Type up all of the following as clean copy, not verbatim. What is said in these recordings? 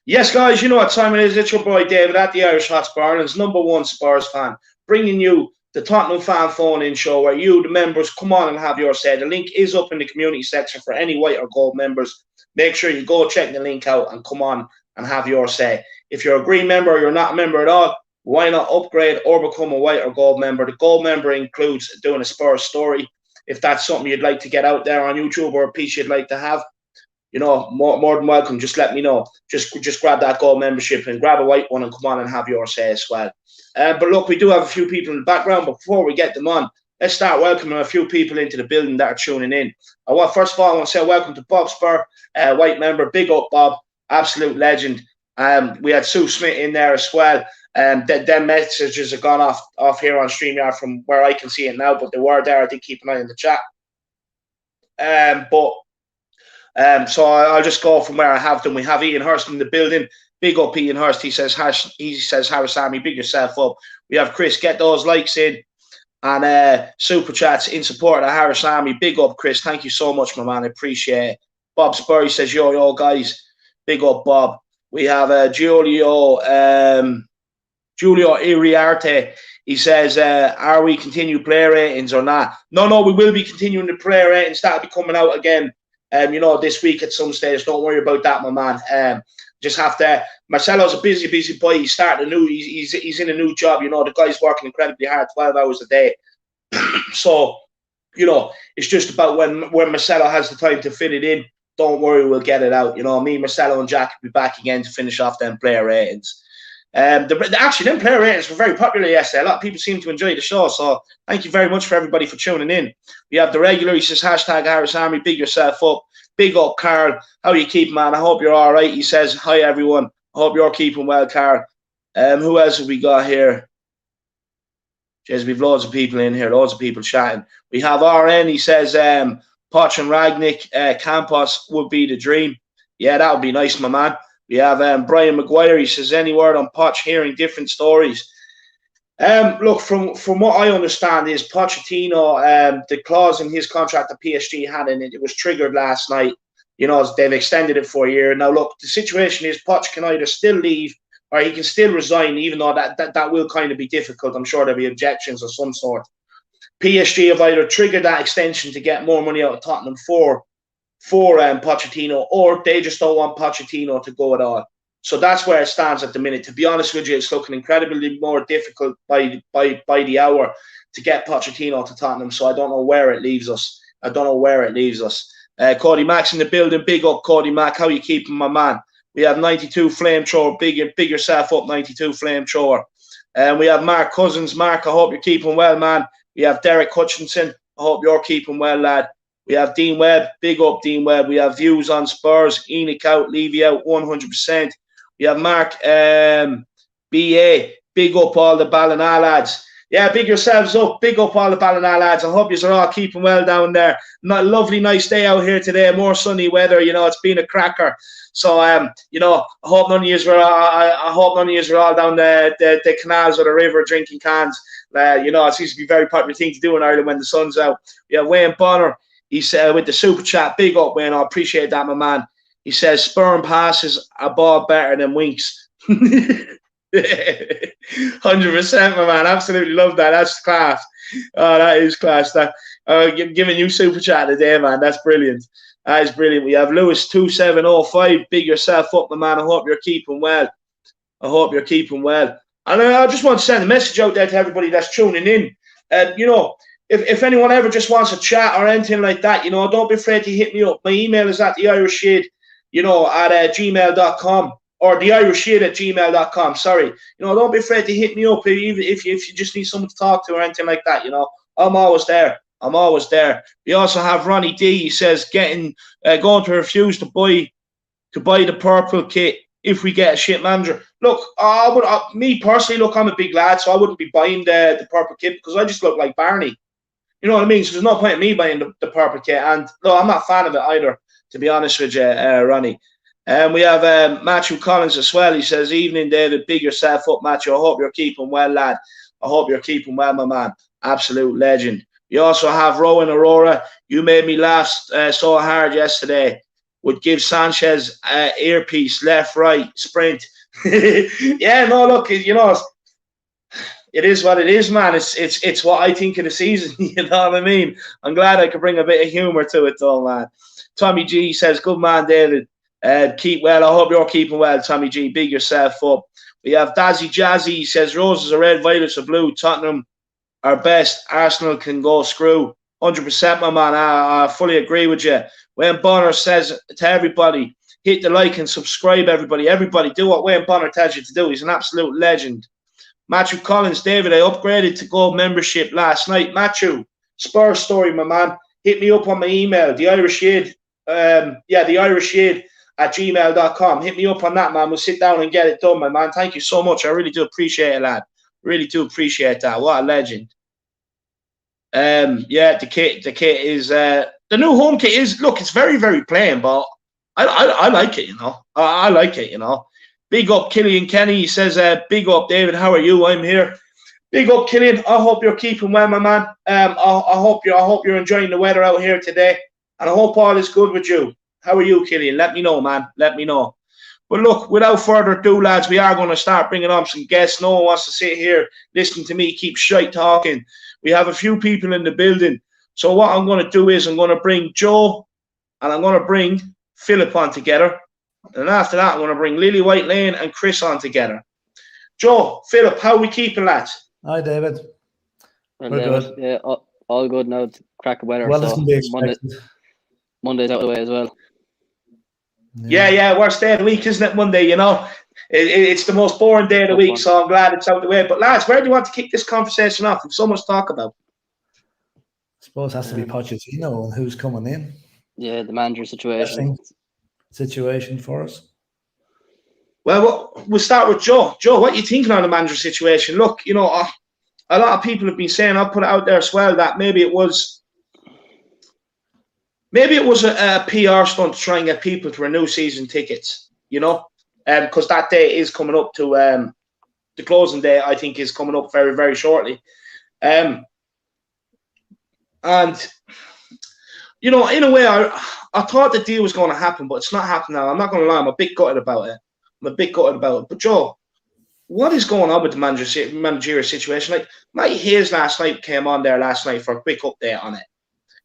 Yes, guys, you know what time it is. It's your boy David at the Irish Hotspur, Ireland's #1 Spurs fan, bringing you the Tottenham fan phone-in show where you, the members, come on and have your say. The link is up in the community section for any white or gold members. Make sure you go check the link out and come on and have your say. If you're a green member or you're not a member at all, why not upgrade or become a white or gold member? The gold member includes doing a Spurs story. If that's something you'd like to get out there on YouTube or a piece you'd like to have, you know, more than welcome. Just let me know. Just grab that gold membership and grab a white one and come on and have your say as well. But look, we do have a few people in the background. But before we get them on, let's start welcoming a few people into the building that are tuning in. First of all, I want to say welcome to Bob Spur, white member. Big up, Bob. Absolute legend. We had Sue Smith in there as well. Them messages have gone off here on StreamYard from where I can see it now, but they were there. I did keep an eye on the chat. So I'll just go from where I have them. We have Ian Hurst in the building. Big up, Ian Hurst. He says, Harris Army, big yourself up. We have Chris, get those likes in. And super chats in support of the Harris Army. Big up, Chris. Thank you so much, my man. I appreciate it. Bob Spurry says, yo, guys. Big up, Bob. We have Giulio Iriarte. He says, are we continue player ratings or not? No, we will be continuing the player ratings. That'll be coming out again. This week at some stage. Don't worry about that, my man. Just have to. Marcelo's a busy boy. He's starting he's in a new job. The guy's working incredibly hard, 12 hours a day. So, it's just about when Marcelo has the time to fit it in. Don't worry, we'll get it out. Me, Marcelo, and Jack will be back again to finish off them player ratings. Actually, them player ratings were very popular yesterday. A lot of people seem to enjoy the show. So thank you very much for everybody for tuning in. We have the regular. He says, #Harris Army, big yourself up. Big up, Carl. How you keep, man? I hope you're all right. He says, hi, everyone. I hope you're keeping well, Carl. Who else have we got here? Jeez, we've loads of people in here. Loads of people chatting. We have RN. He says, Poch and Ragnick, Campos would be the dream. Yeah, that would be nice, my man. We have Brian Maguire. He says, any word on Poch hearing different stories? Look, from what I understand is Pochettino, the clause in his contract that PSG had in it, it was triggered last night. They've extended it for a year. Now, look, the situation is Poch can either still leave or he can still resign, even though that will kind of be difficult. I'm sure there'll be objections of some sort. PSG have either triggered that extension to get more money out of Tottenham for Pochettino, or they just don't want Pochettino to go at all. So that's where it stands at the minute. To be honest with you, it's looking incredibly more difficult by the hour to get Pochettino to Tottenham. So I don't know where it leaves us. Cody Mack's in the building. Big up, Cody Mack. How you keeping, my man? We have 92 Flamethrower. Big yourself up, 92 Flamethrower. And we have Mark Cousins. Mark, I hope you're keeping well, man. We have Derek Hutchinson. I hope you're keeping well, lad. We have Dean Webb. Big up, Dean Webb. We have views on Spurs. Enoch out, Levy out, 100%. We have Mark BA. Big up all the Ballina lads. Yeah, big yourselves up. Big up all the Ballina lads. I hope you're all keeping well down there. Not lovely, nice day out here today. More sunny weather. It's been a cracker. So, I hope none of you are all down the canals or the river drinking cans. It seems to be a very popular thing to do in Ireland when the sun's out. We have Wayne Bonner. He's with the super chat. Big up, Wayne. I appreciate that, my man. He says, sperm passes a ball better than Winks. 100%, my man. Absolutely love that. That's class. Oh, that is class. That giving you super chat today, man. That's brilliant. That is brilliant. We have Lewis2705. Big yourself up, my man. I hope you're keeping well. And I just want to send a message out there to everybody that's tuning in. If anyone ever just wants to chat or anything like that, don't be afraid to hit me up. My email is at theirishshade, at gmail.com, or theirishshade@gmail.com. Sorry. Don't be afraid to hit me up even if you just need someone to talk to or anything like that. I'm always there. We also have Ronnie D. He says going to refuse to buy the purple kit if we get a shit manager. Look, me personally, I'm a big lad, so I wouldn't be buying the purple kit because I just look like Barney. You know what I mean? So there's no point in me buying the purple kit. And no, I'm not a fan of it either, to be honest with you, Ronnie. We have Matthew Collins as well. He says, "Evening, David. Big yourself up, Matthew. I hope you're keeping well, lad. I hope you're keeping well, my man. Absolute legend." You also have Rowan Aurora. "You made me laugh so hard yesterday. Would give Sanchez earpiece, left, right, sprint." Yeah, no, look, it is what it is, man. It's what I think of the season. You know what I mean? I'm glad I could bring a bit of humour to it, though, man. Tommy G says, "Good man, David. Keep well. I hope you're keeping well, Tommy G. Big yourself up." We have Dazzy Jazzy. He says, "Roses are red, violets are blue. Tottenham are best. Arsenal can go screw." 100%, my man. I fully agree with you. Wayne Bonner says to everybody, hit the like and subscribe, everybody. Everybody, do what Wayne Bonner tells you to do. He's an absolute legend. Matthew Collins, "David, I upgraded to gold membership last night." Matthew, Spurs story, my man. Hit me up on my email, the Irish Shade at gmail.com. Hit me up on that, man. We'll sit down and get it done, my man. Thank you so much. I really do appreciate it, lad. Really do appreciate that. What a legend. The kit is the new home kit is, look, it's very, very plain, but I like it, I like it, Big up Killian Kenny. He says, "Big up, David. How are you? I'm here." Big up, Killian. I hope you're keeping well, my man. I hope you're enjoying the weather out here today, and I hope all is good with you. How are you, Killian? Let me know, man. Let me know. But look, without further ado, lads, we are going to start bringing on some guests. No one wants to sit here listening to me keep shite talking. We have a few people in the building. So what I'm going to do is I'm going to bring Joe and I'm going to bring Philip on together. And after that, I'm going to bring Lily White Lane and Chris on together. Joe, Philip, how are we keeping, lads? Hi, David. We're good. Yeah, all good now. It's crack of weather. Well, so Monday's out of the way as well. Yeah, worst day of the week, isn't it, Monday, It's the most boring day of the week, so I'm glad it's out of the way. But, lads, where do you want to kick this conversation off? There's so much to talk about. I suppose it has to be Pochettino and who's coming in. Yeah, the manager situation for us. Well, we'll start with Joe. Joe, what are you thinking on the manager situation? Look, a lot of people have been saying, I'll put it out there as well, that maybe it was a PR stunt to try and get people to renew season tickets, because that day is coming up to the closing day, I think, is coming up very, very shortly. And, in a way, I thought the deal was going to happen, but it's not happening now. I'm not going to lie, I'm a bit gutted about it. But, Joe, what is going on with the managerial situation? Like, Mike Hayes came on there last night for a quick update on it.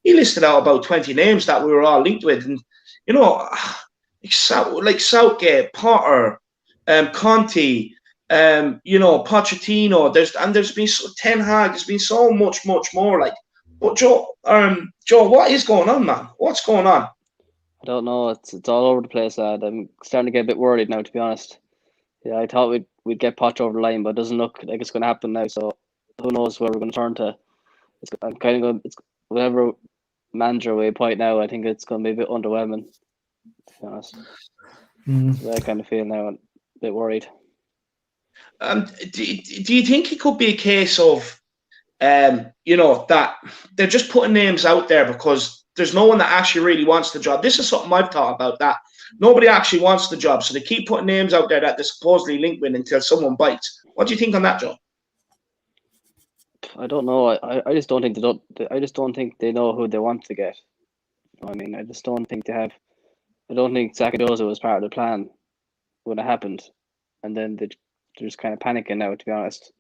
He listed out about 20 names that we were all linked with. And, like Southgate, Potter, Conte, Pochettino, there's been Ten Hag, there's been so much more. Like, but Joe, what is going on, man? What's going on? I don't know. It's all over the place, lad. I'm starting to get a bit worried now, to be honest. Yeah, I thought we'd get Poch over the line, but it doesn't look like it's going to happen now. So who knows where we're going to turn to? I'm kind of going. It's whatever manager we appoint now. I think it's going to be a bit underwhelming, to be honest. So I kind of feel now a bit worried. Do you think it could be a case of, that they're just putting names out there because there's no one that actually really wants the job? This is something I've thought about, that nobody actually wants the job, so they keep putting names out there that they're supposedly linked with until someone bites. What do you think on that, Joe? I don't know. I just don't think I just don't think they know who they want to get. I mean, I just don't think they have. I don't think Sakadoza was part of the plan when it happened, and then they're just kind of panicking now, to be honest,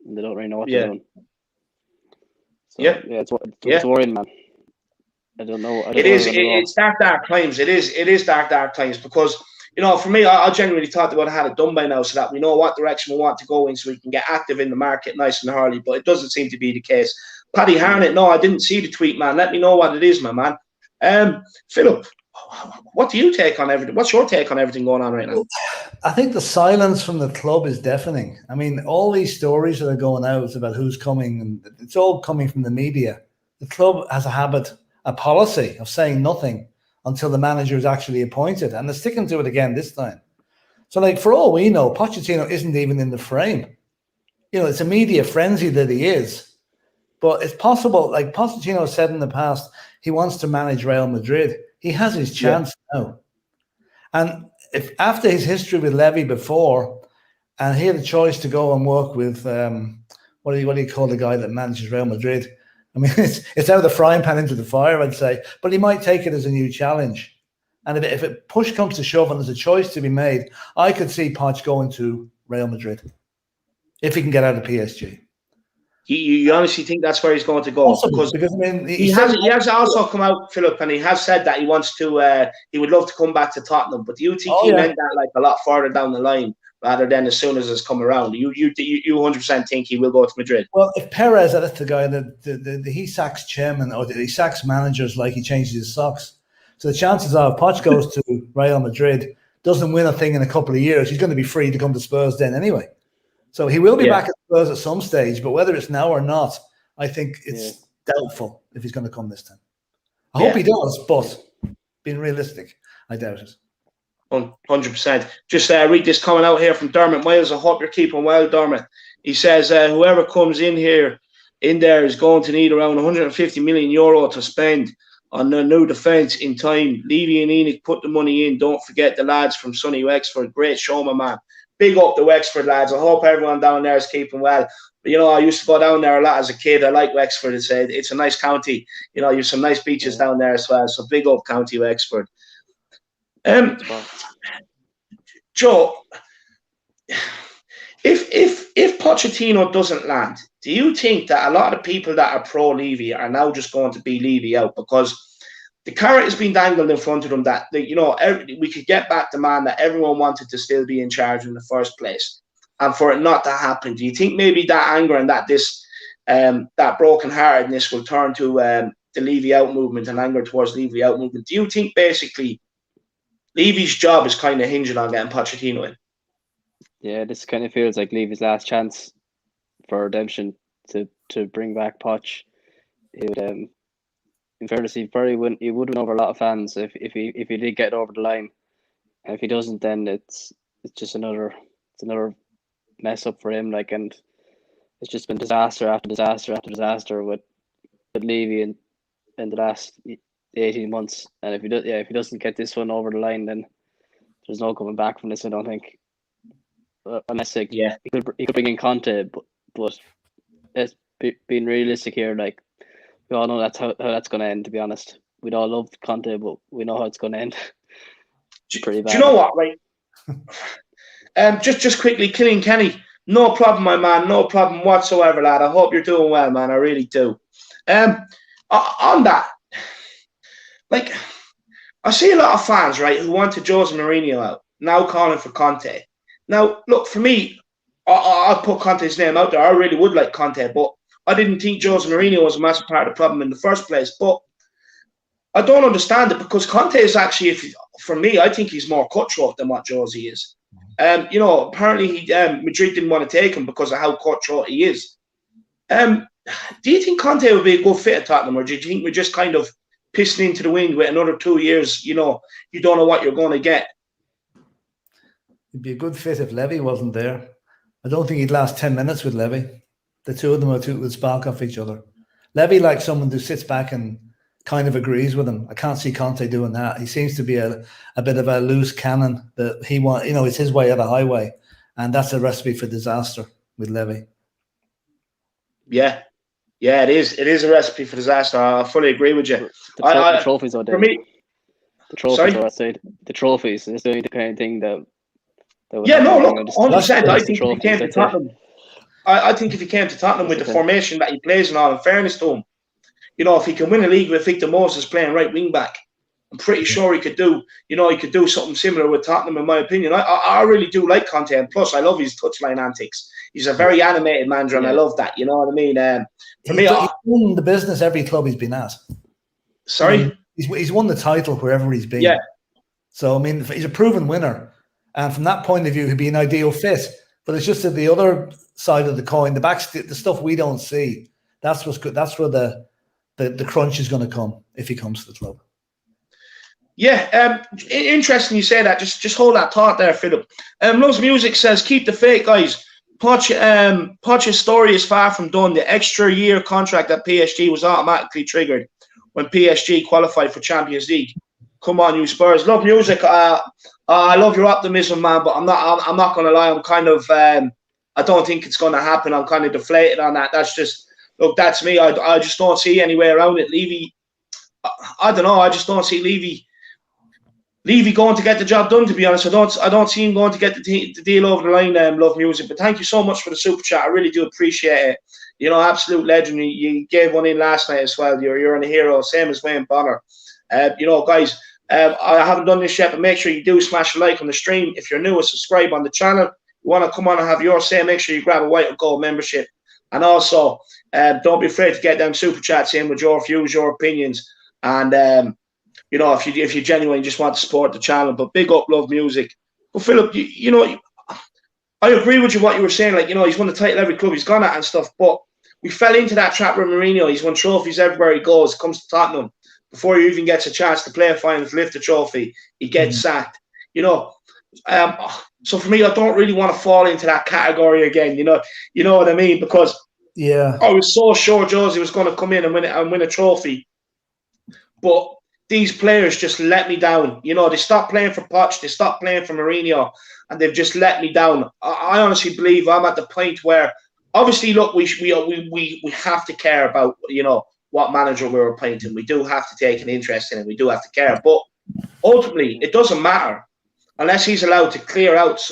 and they don't really know what they're doing. So, it's worrying, man. I don't know. It's dark times. It is dark times because, for me, I genuinely thought they would have had it done by now so that we know what direction we want to go in so we can get active in the market nice and early, but it doesn't seem to be the case. Paddy Harnett, no, I didn't see the tweet, man. Let me know what it is, my man. Philip, what do you take on everything? What's your take on everything going on right now? I think the silence from the club is deafening. I mean, all these stories that are going out about who's coming, and it's all coming from the media. The club has a policy of saying nothing until the manager is actually appointed, and they're sticking to it again this time. So, like, for all we know, Pochettino isn't even in the frame. It's a media frenzy that he is. But it's possible, like Pochettino said in the past, he wants to manage Real Madrid. He has his chance now. And if after his history with Levy before, and he had a choice to go and work with what do you call the guy that manages Real Madrid? I mean, it's out of the frying pan into the fire, I'd say. But he might take it as a new challenge. And if it push comes to shove and there's a choice to be made, I could see Poch going to Real Madrid if he can get out of PSG. You honestly think that's where he's going to go? Possibly, because I mean, he has also come out, Philip, and he has said that he wants to. He would love to come back to Tottenham. But do you think he meant that like a lot farther down the line, rather than as soon as it's come around? You 100% think he will go to Madrid? Well, if Perez, that's the guy that he sacks chairman or he sacks managers like he changes his socks. So the chances are, if Poch goes to Real Madrid, doesn't win a thing in a couple of years, he's going to be free to come to Spurs then anyway. So he will be back at Spurs at some stage, but whether it's now or not, I think it's doubtful if he's going to come this time. I hope he does, but being realistic, I doubt it. 100%. Just read this comment out here from Dermot Miles. I hope you're keeping well, Dermot. He says, whoever comes in there is going to need around 150 million euro to spend on the new defence in time. Levy and Enoch put the money in. Don't forget the lads from sunny Wexford. Great show, my man. Big up the Wexford lads. I hope everyone down there is keeping well. But, I used to go down there a lot as a kid. I like Wexford. It's a nice county. You have some nice beaches down there as well. So big up County Wexford. Joe, if Pochettino doesn't land, do you think that a lot of people that are pro Levy are now just going to be Levy out because the carrot has been dangled in front of them that we could get back the man that everyone wanted to still be in charge in the first place, and for it not to happen? Do you think maybe that anger and that that brokenheartedness will turn to the Levy out movement and anger towards Levy out movement? Do you think basically Levy's job is kind of hinging on getting Pochettino in? Yeah, this kind of feels like Levy's last chance for redemption to bring back Poch. It would, in fairness, he would win over a lot of fans if he did get over the line. And if he doesn't, then it's just another mess up for him. And it's just been disaster after disaster after disaster with Levy in the last 18 months. And if he doesn't get this one over the line, then there's no coming back from this, I don't think. Unless he could bring in Conte, but it's being realistic here. We all know that's how that's going to end. To be honest, we'd all love Conte, but we know how it's going to end. Pretty bad. Do you know what? Right. Just quickly, Killian Kenny. No problem, my man. No problem whatsoever, lad. I hope you're doing well, man. I really do. On that, I see a lot of fans, right, who wanted Jose Mourinho out, now calling for Conte. Now, look, for me, I'll put Conte's name out there. I really would like Conte, but I didn't think Jose Mourinho was a massive part of the problem in the first place. But I don't understand it because Conte is actually, for me, I think he's more cutthroat than what Jose is. Apparently Madrid didn't want to take him because of how cutthroat he is. Do you think Conte would be a good fit at Tottenham, or do you think we're just kind of pissing into the wind with another 2 years? You don't know what you're going to get. It'd be a good fit if Levy wasn't there. I don't think he'd last 10 minutes with Levy. The two of them would spark off each other. Levy, like someone who sits back and kind of agrees with him. I can't see Conte doing that. He seems to be a bit of a loose cannon that he wants. It's his way or the highway, and that's a recipe for disaster with Levy. Yeah, it is. It is a recipe for disaster. I fully agree with you. The trophies are there. For me, the trophies are outside. The trophies is the only kind of thing that. Look, 100%. I think if he came to Tottenham, I think if he came to Tottenham with the formation that he plays and all, in fairness to him, if he can win a league with Victor Moses playing right wing back, I'm pretty sure he could do. He could do something similar with Tottenham, in my opinion. I really do like Conte, and plus I love his touchline antics. He's a very animated manager, and I love that. You know what I mean? For me, he's won the business every club he's been at. Sorry, he's won the title wherever he's been. Yeah. So he's a proven winner. And from that point of view, he'd be an ideal fit. But it's just that the other side of the coin, the stuff we don't see, that's what's good. That's where the crunch is going to come if he comes to the club. Yeah, interesting you say that. Just hold that thought there, Philip. Loves Music says, keep the faith, guys. Poch's story is far from done. The extra year contract at PSG was automatically triggered when PSG qualified for Champions League. Come on, you Spurs. Love music. I love your optimism, man. But I'm not going to lie. I'm kind of. I don't think it's going to happen. I'm kind of deflated on that. That's just. Look, that's me. I just don't see any way around it. Levy. I don't know. I just don't see Levy going to get the job done. To be honest, I don't see him going to get the deal over the line. Love music. But thank you so much for the super chat. I really do appreciate it. You know, absolute legend. You gave one in last night as well. You're a hero. Same as Wayne Bonner. You know, guys. I haven't done this yet, but make sure you do smash a like on the stream. If you're new, subscribe on the channel. You want to come on and have your say, make sure you grab a white or gold membership. And also, don't be afraid to get them super chats in with your views, your opinions. And, you know, if you genuinely just want to support the channel. But big up, love music. But Philip, you know, I agree with you what you were saying. Like, you know, he's won the title every club he's gone at and stuff. But we fell into that trap with Mourinho. He's won trophies everywhere he goes. Comes to Tottenham. Before he even gets a chance to play a final, to lift the trophy, he gets sacked. You know, so for me, I don't really want to fall into that category again. You know what I mean? Because I was so sure Josie was going to come in and win a trophy, but these players just let me down. You know, they stopped playing for Poch, they stopped playing for Mourinho, and they've just let me down. I honestly believe I'm at the point where, obviously, look, we have to care about, you know, what manager we're appointing. We do have to take an interest in it. We do have to care. But ultimately, it doesn't matter unless he's allowed to clear out,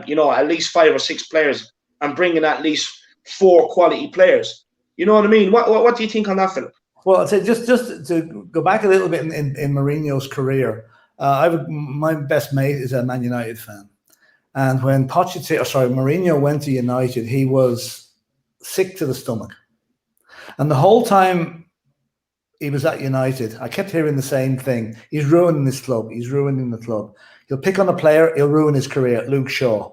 you know, at least 5 or 6 players and bring in at least 4 quality players. You know what I mean? What do you think on that, Philip? Well, I'd say just to go back a little bit in Mourinho's career, my best mate is a Man United fan. And when Mourinho went to United, he was sick to the stomach. And the whole time he was at United, I kept hearing the same thing. He's ruining this club. He's ruining the club. He'll pick on a player, he'll ruin his career. Luke Shaw.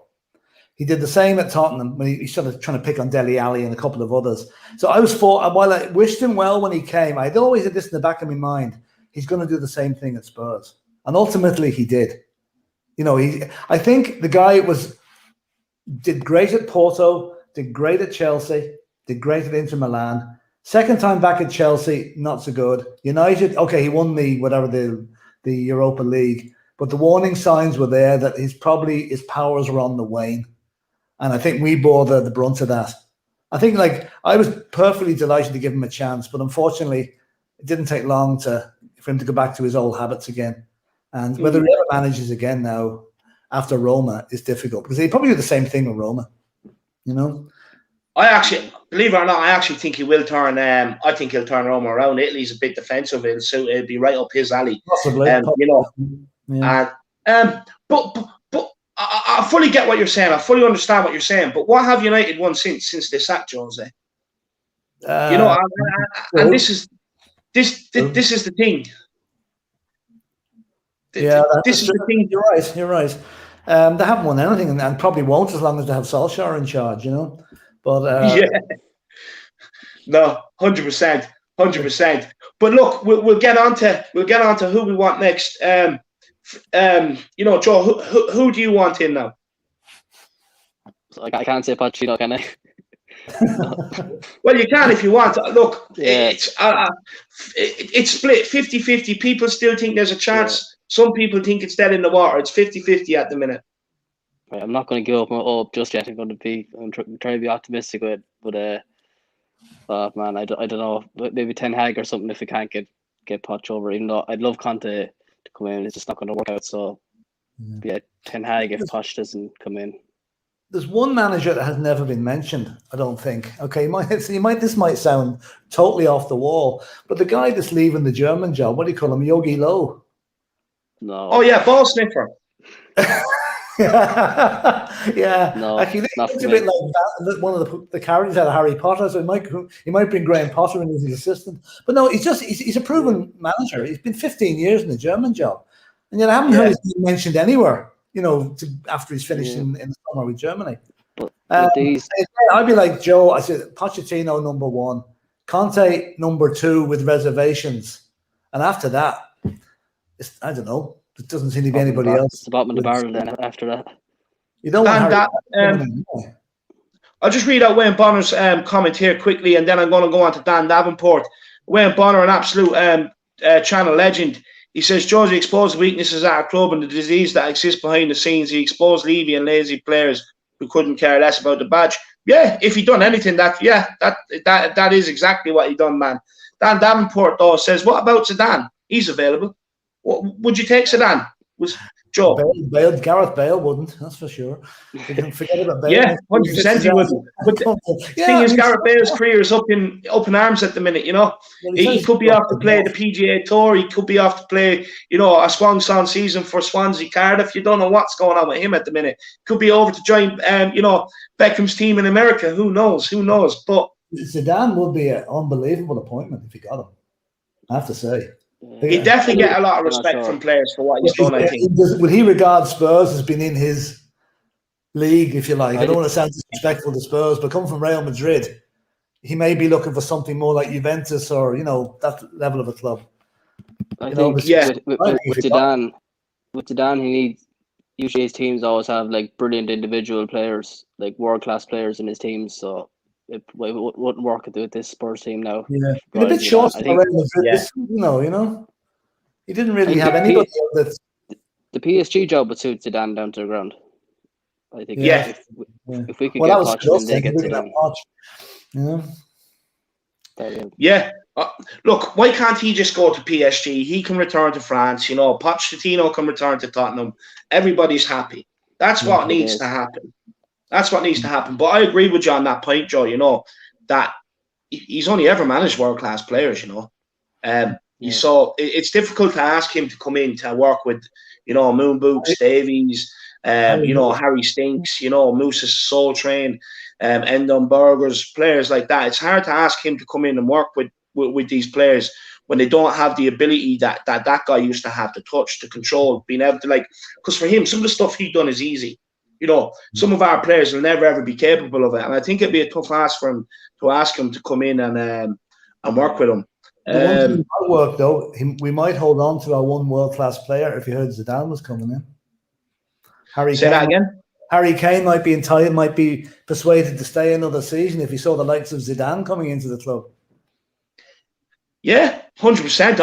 He did the same at Tottenham when he started trying to pick on Dele Alli and a couple of others. So while I wished him well when he came, I'd always had this in the back of my mind. He's going to do the same thing at Spurs. And ultimately he did. You know, I think the guy did great at Porto, did great at Chelsea, did great at Inter Milan. Second time back at Chelsea, not so good. United, okay, he won the Europa League, but the warning signs were there that his powers were on the wane. And I think we bore the brunt of that. I think, like, I was perfectly delighted to give him a chance, but unfortunately, it didn't take long for him to go back to his old habits again. And whether he ever manages again now after Roma is difficult, because he probably do the same thing with Roma, you know? I actually, believe it or not, I actually think he will turn. I think he'll turn Roma around. Italy's a bit defensive, so it'll be right up his alley. Possibly, you know. Yeah. But I fully get what you're saying. I fully understand what you're saying. But what have United won since they sacked Jose? You know, and this is the thing. This is the thing. You're right. They haven't won anything, and probably won't as long as they have Solskjaer in charge. You know. But no, 100%. But look, we'll get on to who we want next. You know, Joe, who do you want in now? I can't say Pochettino, can I? Well, you can if you want. Look, it's split 50-50. People still think there's a chance. Yeah. Some people think it's dead in the water. It's 50-50 at the minute. Right, I'm not going to give up just yet. I'm trying to be optimistic with it. But man, I don't know. Maybe Ten Hag or something if we can't get Poch over. Even though I'd love Conte to come in, it's just not going to work out. So yeah, Ten Hag if Poch doesn't come in. There's one manager that has never been mentioned, I don't think. Okay, this might sound totally off the wall, but the guy that's leaving the German job, what do you call him, Yogi Löw? No. Oh yeah, ball sniffer. Yeah. No, actually, it's a bit like one of the characters out of Harry Potter. So he might bring Graham Potter in as his assistant. But no, he's a proven manager. He's been 15 years in the German job, and yet I haven't heard his name mentioned anywhere. You know, after he's finished in the summer with Germany. I'd be like Joe. I said Pochettino number 1, Conte number 2 with reservations, and after that, I don't know. There doesn't seem to be anybody else. It's the bottom of the barrel then after that. You don't want that. I'll just read out Wayne Bonner's comment here quickly, and then I'm going to go on to Dan Davenport. Wayne Bonner, an absolute channel legend. He says, Georgie exposed the weaknesses at our club and the disease that exists behind the scenes. He exposed Levy and lazy players who couldn't care less about the badge. Yeah, if he done anything, that is exactly what he done, man. Dan Davenport, though, says, what about Zidane? He's available. Would you take Zidane? Was Joe? Gareth Bale wouldn't, that's for sure. You can forget about Bale. Yeah, 100% he would. But the thing is, Gareth Bale's career is up in arms at the minute, you know. Well, he could be off to play the PGA Tour. He could be off to play, you know, a swan song season for Swansea Cardiff. You don't know what's going on with him at the minute. Could be over to join, you know, Beckham's team in America. Who knows? Who knows? But Zidane would be an unbelievable appointment if he got him, I have to say. He definitely get a lot of respect from players for what he's done, I think. Will he regard Spurs as being in his league, if you like? I don't want to sound disrespectful to Spurs, but come from Real Madrid, he may be looking for something more like Juventus or, you know, that level of a club. I think with Zidane, he needs, usually his teams always have like brilliant individual players, like world-class players in his teams, so it wouldn't work with this Spurs team now. Yeah, a bit short for Real Madrid, you know. He didn't really have anybody that's... The PSG job would suit Zidane down to the ground. I think if we could get Poch, then they get Zidane. Yeah. Look, why can't he just go to PSG? He can return to France, you know. Pochettino can return to Tottenham. Everybody's happy. That's what needs to happen. That's what needs to happen. But I agree with you on that point, Joe, you know, that he's only ever managed world-class players, you know. So it's difficult to ask him to come in to work with, you know, Moon Boots, Davies, you know, Harry Stinks, you know, Moussa Soul Train, Endon Burgers, players like that. It's hard to ask him to come in and work with these players when they don't have the ability that guy used to have, the touch, the control, being able to, like, because for him, some of the stuff he done is easy. You know, some of our players will never ever be capable of it, and I think it'd be a tough ask for him to ask him to come in and work with him. The one thing might work though, we might hold on to our one world-class player if you heard Zidane was coming in. Say that again. Harry Kane might be entitled, might be persuaded to stay another season if he saw the likes of Zidane coming into the club. Yeah, 100%.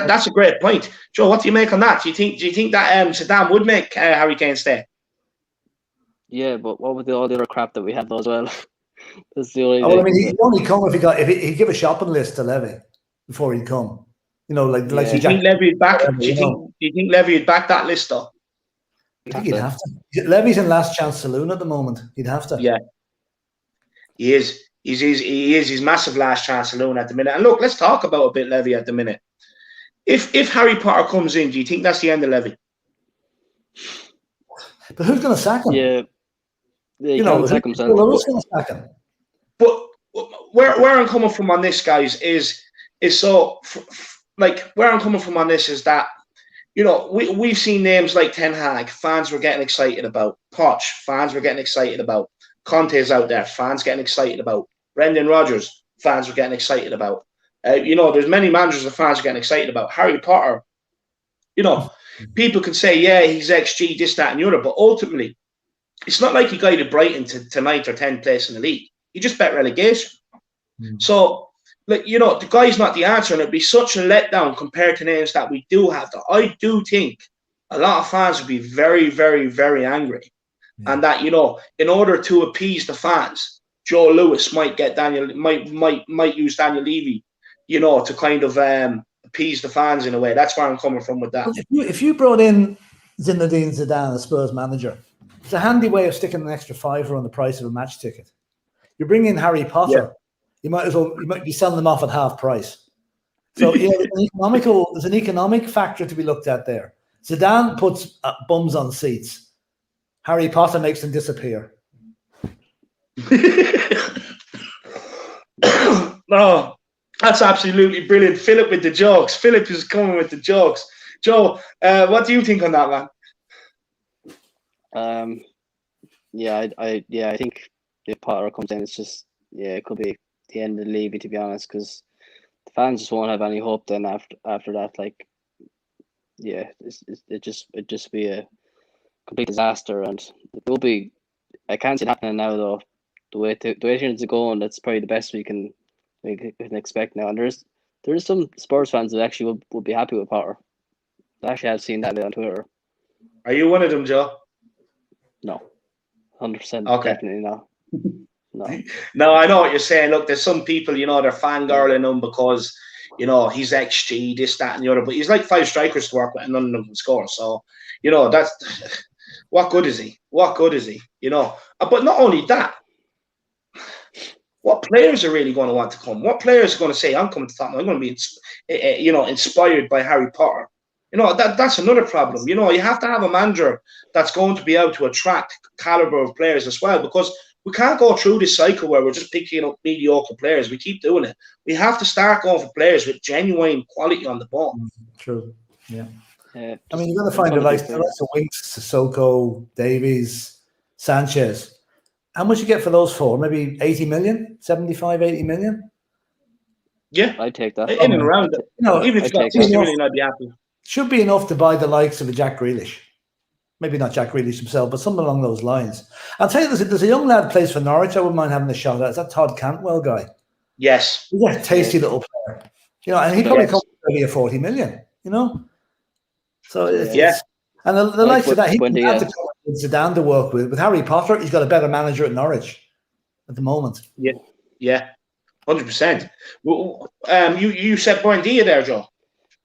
That's a great point, Joe. What do you make on that? Do you think that Zidane would make Harry Kane stay? Yeah, but what with all the other crap that we have as well? That's the only. I mean, he'd only come if he'd give a shopping list to Levy before he'd come. You know, like do you think Levy would back? Do you think Levy would back that list though? I think he'd have to. Levy's in last chance saloon at the moment. He'd have to. Yeah, he is. He's massive last chance saloon at the minute. And look, let's talk about a bit Levy at the minute. If Harry Potter comes in, do you think that's the end of Levy? But who's going to sack him? Yeah, you know, who's going to sack him? But where I'm coming from on this, guys, is so like where I'm coming from on this is that, you know, we've seen names like Ten Hag, fans were getting excited about. Poch, fans were getting excited about. Conte's out there, fans getting excited about. Brendan Rodgers, fans were getting excited about. You know, there's many managers that fans are getting excited about. Harry Potter, you know, people can say, yeah, he's XG, this, that, and the other, but ultimately, it's not like he guided Brighton to 9th or 10th place in the league. He just bet relegation. So, like, you know, the guy's not the answer, and it'd be such a letdown compared to names that we do have. I do think a lot of fans would be very, very, very angry. Yeah. And that, you know, in order to appease the fans, Joe Lewis might use Daniel Levy, you know, to kind of appease the fans in a way. That's where I'm coming from with that. If you brought in Zinedine Zidane, a Spurs manager, it's a handy way of sticking an extra $5 on the price of a match ticket. You bring in Harry Potter, you might be selling them off at half price. So you know, there's an economic factor to be looked at there. Zidane puts bums on seats. Harry Potter makes them disappear. No, that's absolutely brilliant. Philip with the jokes. Philip is coming with the jokes. Joe, what do you think on that, man? I think if Potter comes in, it's just it could be the end of the league, to be honest, because the fans just won't have any hope then after that. Like, it just be a complete disaster, and it will be. I can't see it happening now though. The way things are going, that's probably the best we can expect now. And there's some Spurs fans that actually will be happy with Potter. Actually, I've seen that on Twitter. Are you one of them, Joe? No, 100% Okay. definitely not. No. No, I know what you're saying. Look, there's some people, they're fangirling him because, he's XG, this, that, and the other. But he's like 5 strikers to work with, and none of them can score. So, that's what good is he? What good is he? But not only that, what players are really going to want to come? What players are going to say, "I'm coming to Tottenham. I'm going to be, inspired by Harry Potter." That's another problem. You have to have a manager that's going to be able to attract caliber of players as well, because we can't go through this cycle where we're just picking up mediocre players. We keep doing it. We have to start going for players with genuine quality on the ball. True. Yeah. Yeah, I mean, you're going to find the likes of Winks, Sissoko, Davies, Sanchez. How much you get for those 4? Maybe 80 million, 75, 80 million? Yeah. I'd take that. In and around it. Even if it's got 60 million, I'd be happy. Should be enough to buy the likes of a Jack Grealish. Maybe not Jack Grealish himself, but something along those lines. I'll tell you, there's a young lad who plays for Norwich. I wouldn't mind having a shot at. Is that Todd Cantwell guy? Yes. He's a tasty little player. And he probably comes to 30 or 40 million, So it's and the likes of that, he can have to come with Zidane to work with. With Harry Potter, he's got a better manager at Norwich at the moment. Yeah. 100%. You said Buendia there, Joe.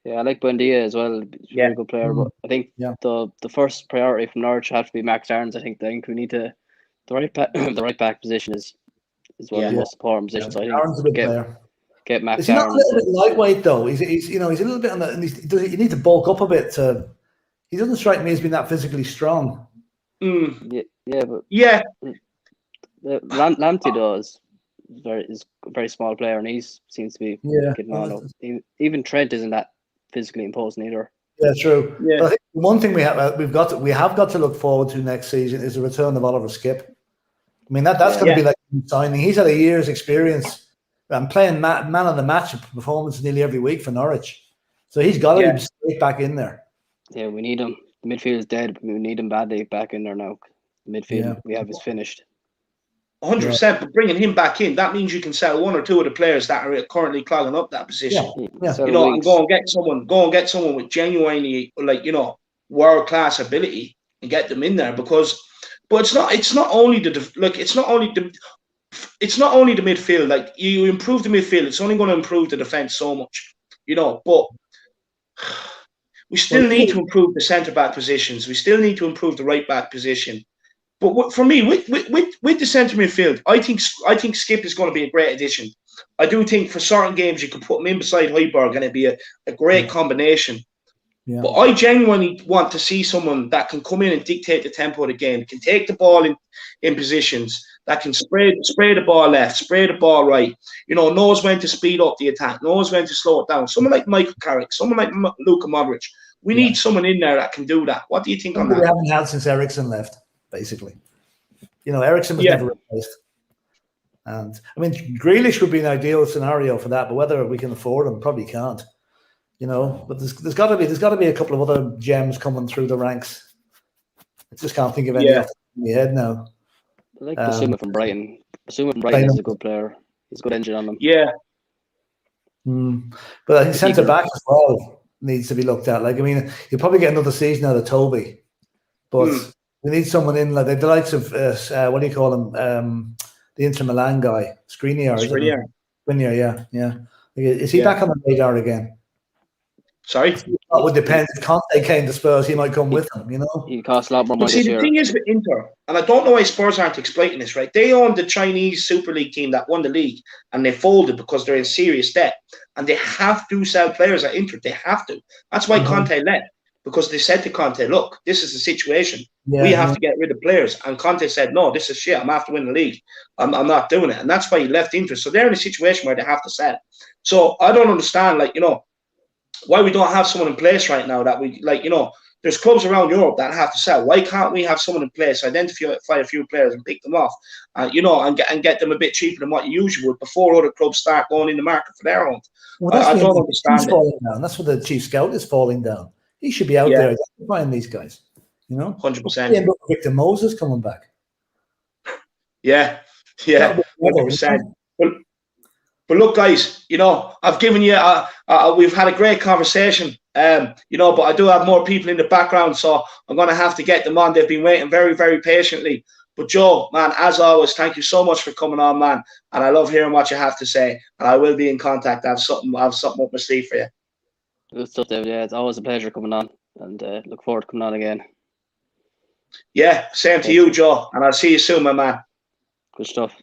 Yeah, I like Buendia as well. He's a really good player, but I think the first priority from Norwich have to be Max Aarons. I think we need to the right back position is one of the most important positions. So I think Aaron's a good player. Get Max Is he not Aarons. a little bit lightweight though? He's a little bit on the. You need to bulk up a bit to. He doesn't strike me as being that physically strong. Yeah, but Lamptey though is a very small player, and he seems to be getting on. Even Trent isn't that physically imposing either. Yeah, true. Yeah. But I think one thing we have got to look forward to next season is the return of Oliver Skipp. I mean that's going to be like signing. He's had a year's experience and playing man of the match performance nearly every week for Norwich, so he's got to be straight back in there. Yeah, we need him. The midfield is dead, but we need him badly back in there now. The midfield we have is finished. 100%, but bringing him back in, that means you can sell 1 or 2 of the players that are currently clogging up that position. And go and get someone with genuinely, world-class ability and get them in there, but it's not only the midfield. Like, you improve the midfield, it's only going to improve the defense so much, but we still need to improve the centre-back positions. We still need to improve the right-back position. But for me, with the centre midfield, I think Skipp is going to be a great addition. I do think for certain games you could put him in beside Højbjerg and it'd be a great combination. Yeah. But I genuinely want to see someone that can come in and dictate the tempo of the game, can take the ball in positions, that can spray the ball left, spray the ball right, knows when to speed up the attack, knows when to slow it down. Someone like Michael Carrick, someone like Luka Modric. We need someone in there that can do that. What do you think on that? We haven't had since Eriksen left, basically. Eriksen was never replaced. And I mean, Grealish would be an ideal scenario for that, but whether we can afford him, probably can't. But there's got to be a couple of other gems coming through the ranks. I just can't think of any off my head now. I like Basuma from Brighton. Basuma from Brighton is a good player. He's a good engine on him. Yeah. But I think centre back as well needs to be looked at. Like, I mean, you'll probably get another season out of Toby, but we need someone in like the likes of what do you call him? The Inter Milan guy, Skriniar. Skriniar, yeah. Is he back on the radar again? Sorry? That would depend. If Conte came to Spurs, he might come with him, He costs a lot more money this year. The thing is with Inter, and I don't know why Spurs aren't exploiting this, right? They own the Chinese Super League team that won the league, and they folded because they're in serious debt. And they have to sell players at Inter. They have to. That's why Conte left, because they said to Conte, look, this is the situation. We have to get rid of players. And Conte said, no, this is shit. I'm after winning the league. I'm not doing it. And that's why he left Inter. So they're in a situation where they have to sell. So I don't understand, why we don't have someone in place right now that we there's clubs around Europe that have to sell. Why can't we have someone in place, identify a few players and pick them off, and get them a bit cheaper than what you usually would before other clubs start going in the market for their own? Well, I don't understand it. That's where the chief scout is falling down. He should be out there identifying these guys. 100%. Victor Moses coming back. Yeah, 100%. But look, guys, I've given you we've had a great conversation. But I do have more people in the background, so I'm going to have to get them on. They've been waiting very, very patiently. But Joe, man, as always, thank you so much for coming on, man. And I love hearing what you have to say. And I will be in contact. I have something up my sleeve for you. Good stuff, David. Yeah, it's always a pleasure coming on, and look forward to coming on again. Yeah, same to you, Joe. And I'll see you soon, my man. Good stuff.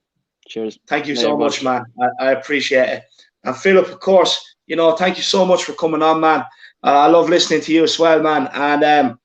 Cheers. Thank you so much, man. I appreciate it. And Philip, of course, thank you so much for coming on, man. I love listening to you as well, man. And,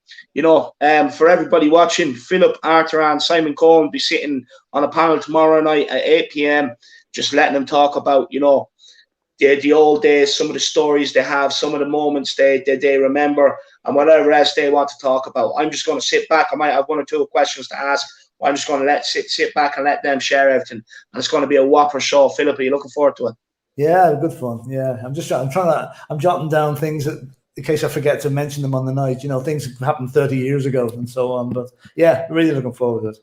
for everybody watching, Philip, Arthur and Simon Cohen will be sitting on a panel tomorrow night at 8 p.m. just letting them talk about, the old days, some of the stories they have, some of the moments they remember, and whatever else they want to talk about. I'm just going to sit back. I might have one or two questions to ask. I'm just going to sit back and let them share everything. And it's going to be a whopper show. Philip, are you looking forward to it? Yeah, good fun. Yeah, I'm jotting down things in case I forget to mention them on the night. Things that happened 30 years ago and so on. But yeah, really looking forward to it.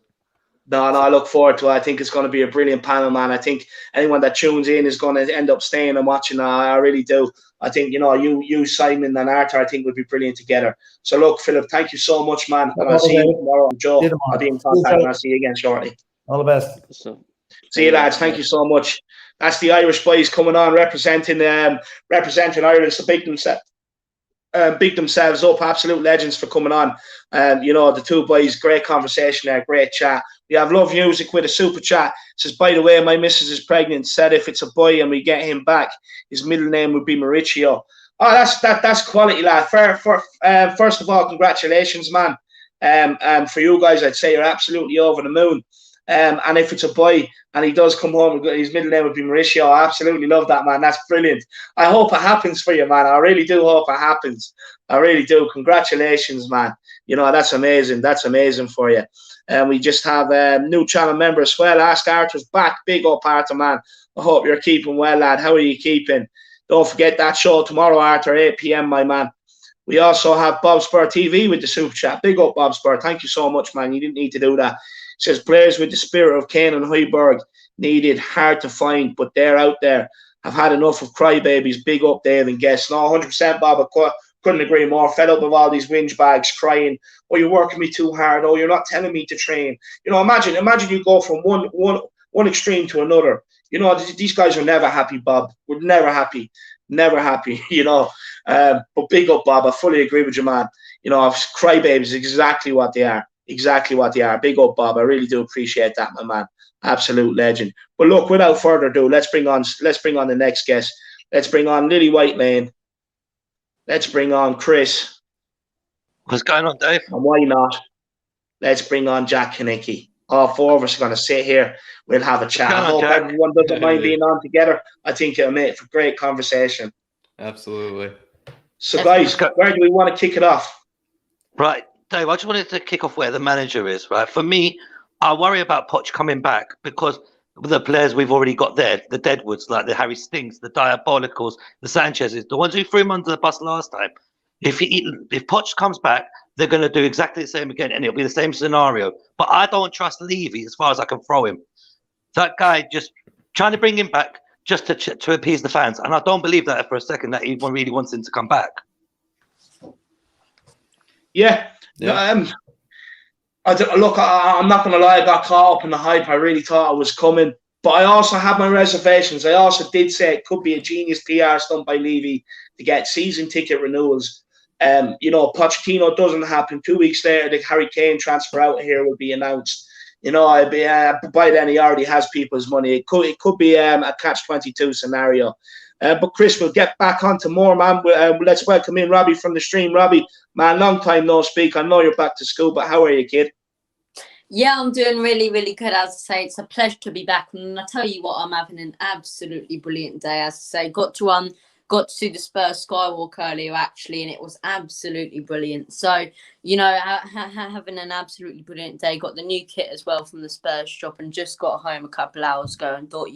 No, I look forward to it. I think it's going to be a brilliant panel, man. I think anyone that tunes in is going to end up staying and watching. I really do. I think, you, Simon and Arthur, I think would be brilliant together. So look, Philip, thank you so much, man. And I'll see you tomorrow. Joe, I'll be in contact and I'll see you again shortly. All the best. See you, lads. Thank you so much. That's the Irish boys coming on, representing Ireland. So big themselves up. Absolute legends for coming on. The two boys, great conversation there, great chat. We have love music with a super chat. It says, by the way, my missus is pregnant. Said if it's a boy and we get him back, his middle name would be Mauricio. Oh, that's quality, lad. First of all, congratulations, man. For you guys, I'd say you're absolutely over the moon. And if it's a boy and he does come home, his middle name would be Mauricio. I absolutely love that, man. That's brilliant. I hope it happens for you, man. I really do hope it happens. I really do. Congratulations, man. That's amazing. That's amazing for you. And we just have a new channel member as well. Ask Arthur's back. Big up, Arthur, man. I hope you're keeping well, lad. How are you keeping? Don't forget that show tomorrow, Arthur, 8 p.m., my man. We also have Bob Spur TV with the super chat. Big up, Bob Spur. Thank you so much, man. You didn't need to do that. It says players with the spirit of Kane and Højbjerg needed, hard to find, but they're out there. I've had enough of crybabies. Big up, Dave and Guest. No, 100%, Bob. I couldn't agree more. Fed up with all these whinge bags crying. Oh, you're working me too hard. Oh, you're not telling me to train. Imagine you go from one extreme to another. These guys are never happy, Bob. We're never happy. Never happy, But big up, Bob. I fully agree with you, man. Crybabies is exactly what they are. Exactly what they are. Big up, Bob. I really do appreciate that, my man. Absolute legend. But look, without further ado, let's bring on the next guest. Let's bring on Lily Whitemane. Let's bring on Chris. What's going on, Dave? And why not? Let's bring on Jack Kanicki. All four of us are going to sit here. We'll have a chat. I hope everyone doesn't mind being on together. I think it'll make for great conversation. Absolutely. So, guys, where do we want to kick it off? Right, Dave, I just wanted to kick off where the manager is, right? For me, I worry about Poch coming back because the players we've already got there, the Deadwoods, like the Harry Stinks, the Diabolicals, the Sanchez's, the ones who threw him under the bus last time. If Poch comes back, they're going to do exactly the same again, and it'll be the same scenario. But I don't trust Levy as far as I can throw him. That guy just trying to bring him back just to appease the fans, and I don't believe that for a second that he really wants him to come back. Yeah. Look, I'm not going to lie, I got caught up in the hype. I really thought it was coming. But I also had my reservations. I also did say it could be a genius PR stunt by Levy to get season ticket renewals. Pochettino doesn't happen. 2 weeks later, the Harry Kane transfer out here will be announced. By then he already has people's money. It could be a catch-22 scenario. But Chris, we'll get back onto more, man. Let's welcome in Robbie from the stream. Robbie, man, long time no speak. I know you're back to school, but how are you, kid? Yeah, I'm doing really, really good. As I say, it's a pleasure to be back. And I tell you what, I'm having an absolutely brilliant day. As I say, got to see the Spurs Skywalk earlier, actually, and it was absolutely brilliant. So, having an absolutely brilliant day. Got the new kit as well from the Spurs shop and just got home a couple hours ago and thought,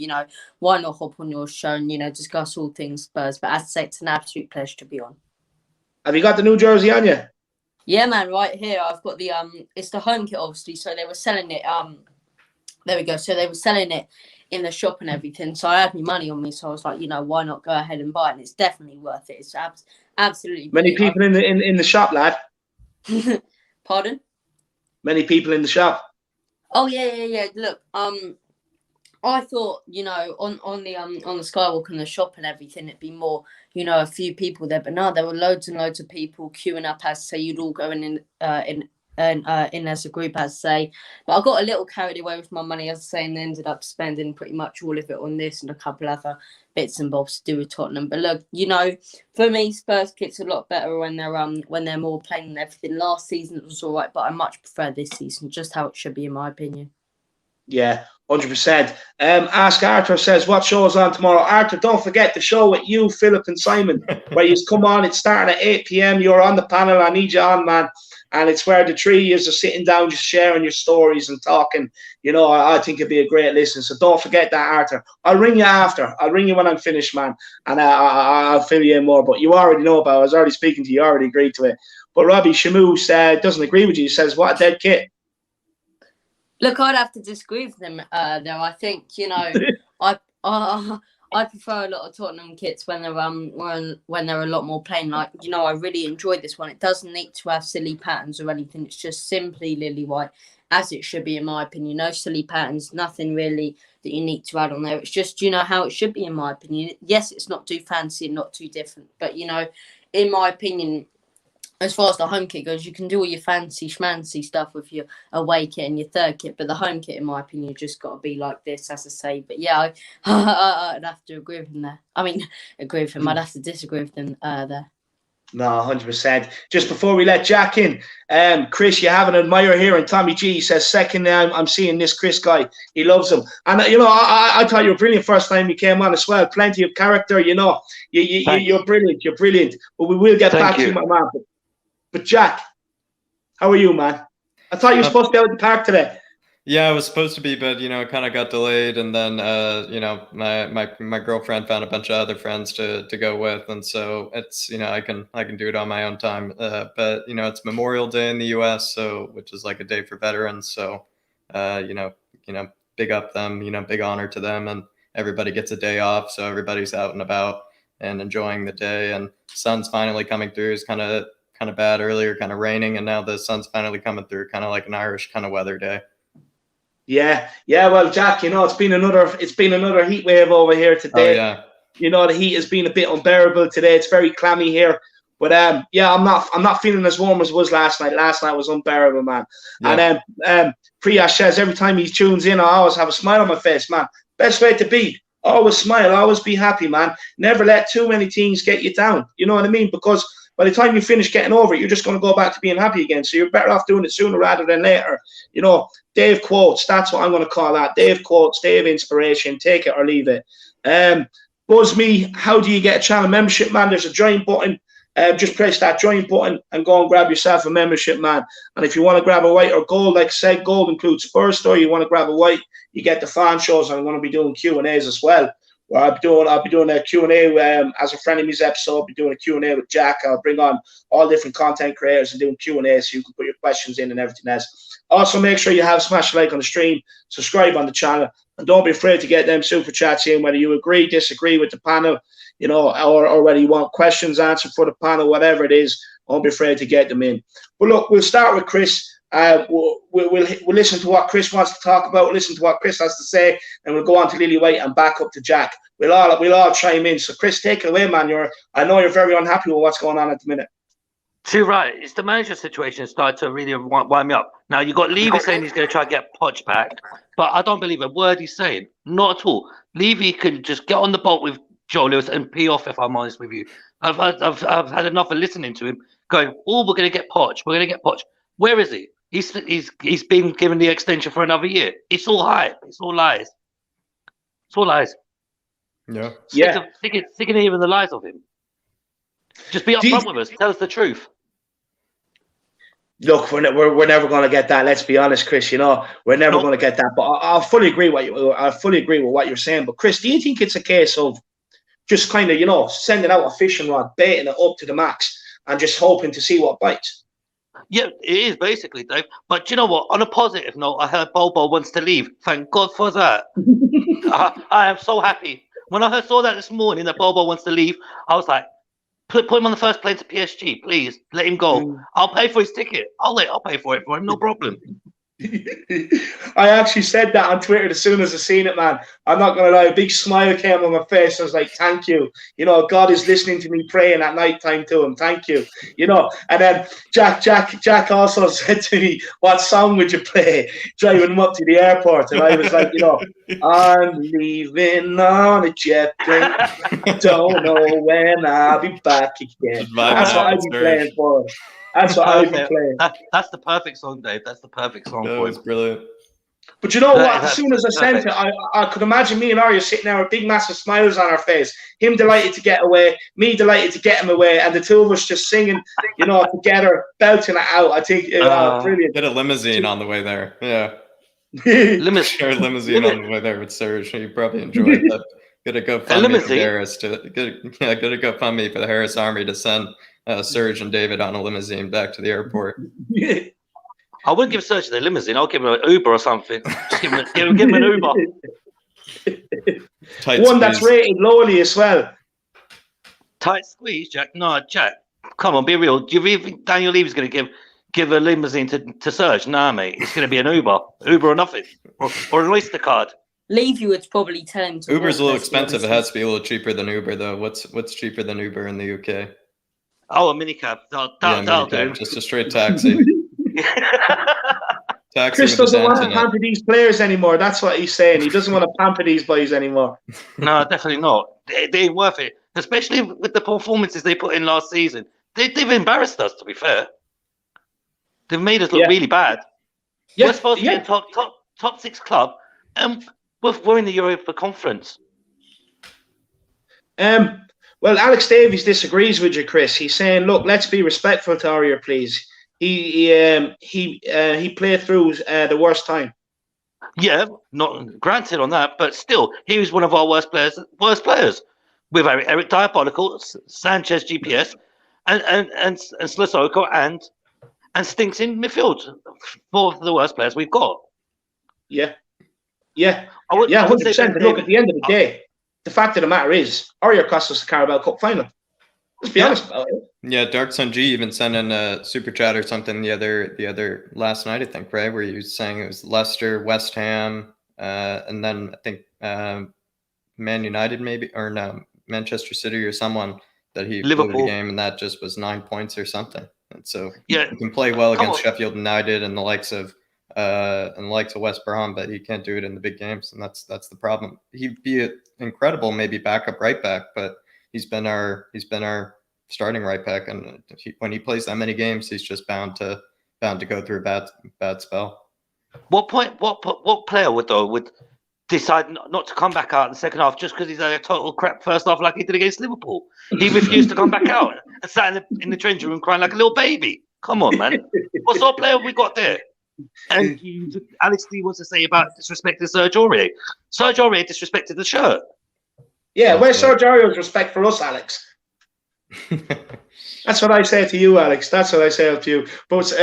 why not hop on your show and, discuss all things Spurs. But as I say, it's an absolute pleasure to be on. Have you got the new jersey on you? Yeah, man, right here. I've got the it's the home kit, obviously. So they were selling it There we go. So they were selling it in the shop and everything. So I had my money on me. So I was like, why not go ahead and buy it? And it's definitely worth it. It's absolutely Many brilliant. people in the shop, lad. Pardon? Many people in the shop. Oh yeah. Look, I thought, on the Skywalk and the shop and everything, it'd be more, a few people there. But no, there were loads and loads of people queuing up, as say, you'd all go in as a group, as say. But I got a little carried away with my money, as I say, and ended up spending pretty much all of it on this and a couple other bits and bobs to do with Tottenham. But look, for me, Spurs kit's a lot better when they're more plain and everything. Last season it was all right, but I much prefer this season, just how it should be in my opinion. Yeah, 100%. Ask Arthur says, what show's on tomorrow? Arthur, don't forget the show with you, Philip and Simon, where you come on. It's starting at 8 p.m. You're on the panel. I need you on, man. And it's where the three of you are sitting down, just sharing your stories and talking. I think it'd be a great listen. So don't forget that, Arthur. I'll ring you after. I'll ring you when I'm finished, man. And I'll fill you in more. But you already know about it. I was already speaking to you. You already agreed to it. But Robbie Shamu doesn't agree with you. He says, what a dead kit. Look, I'd have to disagree with them there. I think, I prefer a lot of Tottenham kits when they're when they're a lot more plain. Like, I really enjoyed this one. It doesn't need to have silly patterns or anything. It's just simply lily white, as it should be, in my opinion. No silly patterns, nothing really that you need to add on there. It's just, how it should be, in my opinion. Yes, it's not too fancy and not too different. But, in my opinion, as far as the home kit goes, you can do all your fancy schmancy stuff with your away kit and your third kit, but the home kit, in my opinion, just got to be like this, as I say. But yeah, I'd have to agree with him there. I mean, agree with him. I'd have to disagree with him there. No, 100%. Just before we let Jack in, Chris, you have an admirer here, and Tommy G says, second, I'm seeing this Chris guy. He loves him. And, I thought you were brilliant first time you came on as well. Plenty of character, you're brilliant. You're brilliant. But we will get back to you, my man. But Jack, how are you, man? I thought you were supposed to be out at the park today. Yeah, I was supposed to be, but it kind of got delayed, and then my girlfriend found a bunch of other friends to go with, and so it's I can do it on my own time. But it's Memorial Day in the U.S., so which is like a day for veterans. So big up them, big honor to them, and everybody gets a day off, so everybody's out and about and enjoying the day. And sun's finally coming through. It's kind of bad earlier, kind of raining, and now the sun's finally coming through, kind of like an Irish kind of weather day. Yeah. Well, Jack, it's been another heat wave over here today. Oh, yeah. The heat has been a bit unbearable today. It's very clammy here, but I'm not feeling as warm as it was last night. Last night was unbearable, man. Yeah. And Priyash says every time he tunes in, I always have a smile on my face, man. Best way to be. Always smile. Always be happy, man. Never let too many things get you down. You know what I mean? Because by the time you finish getting over it, you're just going to go back to being happy again. So you're better off doing it sooner rather than later. Dave quotes, that's what I'm going to call that. Dave quotes, Dave inspiration, take it or leave it. Buzz me, how do you get a channel membership, man? There's a join button. Just press that join button and go and grab yourself a membership, man. And if you want to grab a white or gold, like I said, gold includes Spurs Store. You want to grab a white, you get the fan shows, and I'm going to be doing Q&As as well. Where I'll be doing a Q&A as a friend of me's episode. I'll be doing a Q&A with Jack. I'll bring on all different content creators and doing Q&A so you can put your questions in and everything else. Also, make sure you have smash a like on the stream, subscribe on the channel, and don't be afraid to get them super chats in, whether you agree, disagree with the panel, or whether you want questions answered for the panel, whatever it is. Don't be afraid to get them in. But look, we'll start with Chris. We'll listen to what Chris wants to talk about, listen to what Chris has to say, and we'll go on to Lily White and back up to Jack. We'll all chime in. So Chris, take it away, man. I know you're very unhappy with what's going on at the minute. Too right. It's the manager situation started to really wind me up. Now you got Levy saying he's going to try and get Poch back, but I don't believe a word he's saying. Not at all. Levy could just get on the boat with Joe Lewis and pee off. If I'm honest with you, I've had enough of listening to him going, "Oh, we're going to get Poch. We're going to get Poch." Where is he? He's been given the extension for another year. It's all hype. It's all lies. It's all lies. Yeah. Sick of hearing the lies of him. Just be upfront with us. Tell us the truth. Look, we're never going to get that. Let's be honest, Chris. We're never going to get that. But I fully agree with what you're saying. But Chris, do you think it's a case of just kind of sending out a fishing rod, baiting it up to the max, and just hoping to see what bites? Yeah, it is basically, Dave. But do you know what? On a positive note, I heard Bobo wants to leave. Thank God for that. I am so happy. When I saw that this morning that Bobo wants to leave, I was like, put him on the first plane to PSG, please. Let him go. I'll pay for his ticket. I'll pay for it for him, no problem. I actually said that on Twitter as soon as I seen it, man. I'm not gonna lie, a big smile came on my face. I was like, "Thank you." You know, God is listening to me praying at night time to Him. Thank you. You know, and then Jack also said to me, "What song would you play driving him up to the airport?" And I was like, you know, I'm leaving on a jet plane. Don't know when I'll be back again. That's what I'd be playing for. That's what I'd be playing. That's the perfect song, Dave. That's the perfect song for was brilliant. But you know what? As soon as I sent it, I could imagine me and Arya sitting there with big, massive smiles on our face. Him delighted to get away, me delighted to get him away, and the two of us just singing, you know, together, belting it out. I think, brilliant. Get a limousine on the way there. Yeah. Share a limousine on the way there with Serge. You probably enjoyed that. Gonna go fund me for Harris gonna go fund me for the Harris Army to send Serge and David on a limousine back to the airport. I wouldn't give Serge the limousine. I'll give him an Uber or something. Just give him an Uber. One that's rated lowly as well. Tight squeeze, Jack. No, Jack. Come on, be real. Do you think Daniel Levy's going to give a limousine to Serge? Nah, mate. It's going to be an Uber or nothing, or an Oyster card. Levy would probably tell him to. Uber's a little expensive. It has to be a little cheaper than Uber, though. What's cheaper than Uber in the UK? Oh, a minicab. That'll do. Just a straight taxi. Chris doesn't want to pamper these players anymore. That's what he's saying. He doesn't want to pamper these boys anymore. No, definitely not. They ain't worth it. Especially with the performances they put in last season. They've embarrassed us, to be fair. They've made us look really bad. Yeah. We're supposed to be a top 6 club, and we're in the Europa Conference. Well, Alex Davies disagrees with you, Chris. He's saying, look, let's be respectful to Aurier, please. He played through the worst time. Yeah, not granted on that, but still, he was one of our worst players. With Eric Diabolical, Sanchez, GPS, and Sissoko and Stinks in midfield. 4 of the worst players we've got. Yeah, 100%. Look, at the end of the day, the fact of the matter is, Aurier cost us the Carabao Cup final. Let's be honest about it. Yeah, Dark Sun G even sent in a super chat or something the other last night, I think, right? Where he was saying it was Leicester, West Ham, and then I think Man United maybe, or no, Manchester City or someone that he Liverpool the game, and that just was 9 points or something. And so you can play well against Sheffield United and the likes of West Brom, but he can't do it in the big games, and that's the problem. He'd be an incredible maybe backup right back, but he's been our starting right back, and when he plays that many games, he's just bound to go through a bad spell. What player would decide not to come back out in the second half just because he's had a total crap first half like he did against Liverpool? He refused to come back out and sat in the changing room crying like a little baby. Come on, man. What sort of player have we got there? And Alex D wants to say about disrespecting Serge Aurier. Serge Aurier disrespected the shirt. Yeah, where's Serge Aurier's respect for us, Alex? That's what I say to you, Alex. That's what I say to you. But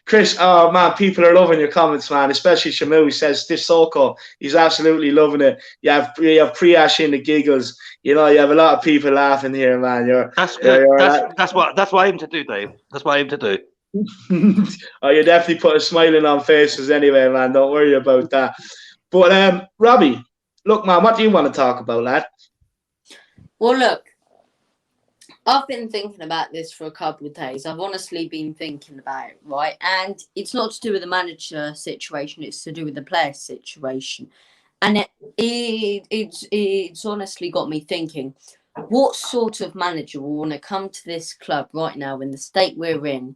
Chris, oh man, people are loving your comments, man. Especially Shamu. He says Sissoko. He's absolutely loving it. You have Priyash in the giggles. You know, you have a lot of people laughing here, man. That's good. That's what I aim to do, Dave. That's what I aim to do. Oh, you definitely put a smiling on faces anyway, man. Don't worry about that. But Robbie, look, man, what do you want to talk about, lad? Well, look, I've been thinking about this for a couple of days. I've honestly been thinking about it, right? And it's not to do with the manager situation. It's to do with the player situation. And it's honestly got me thinking, what sort of manager will want to come to this club right now in the state we're in,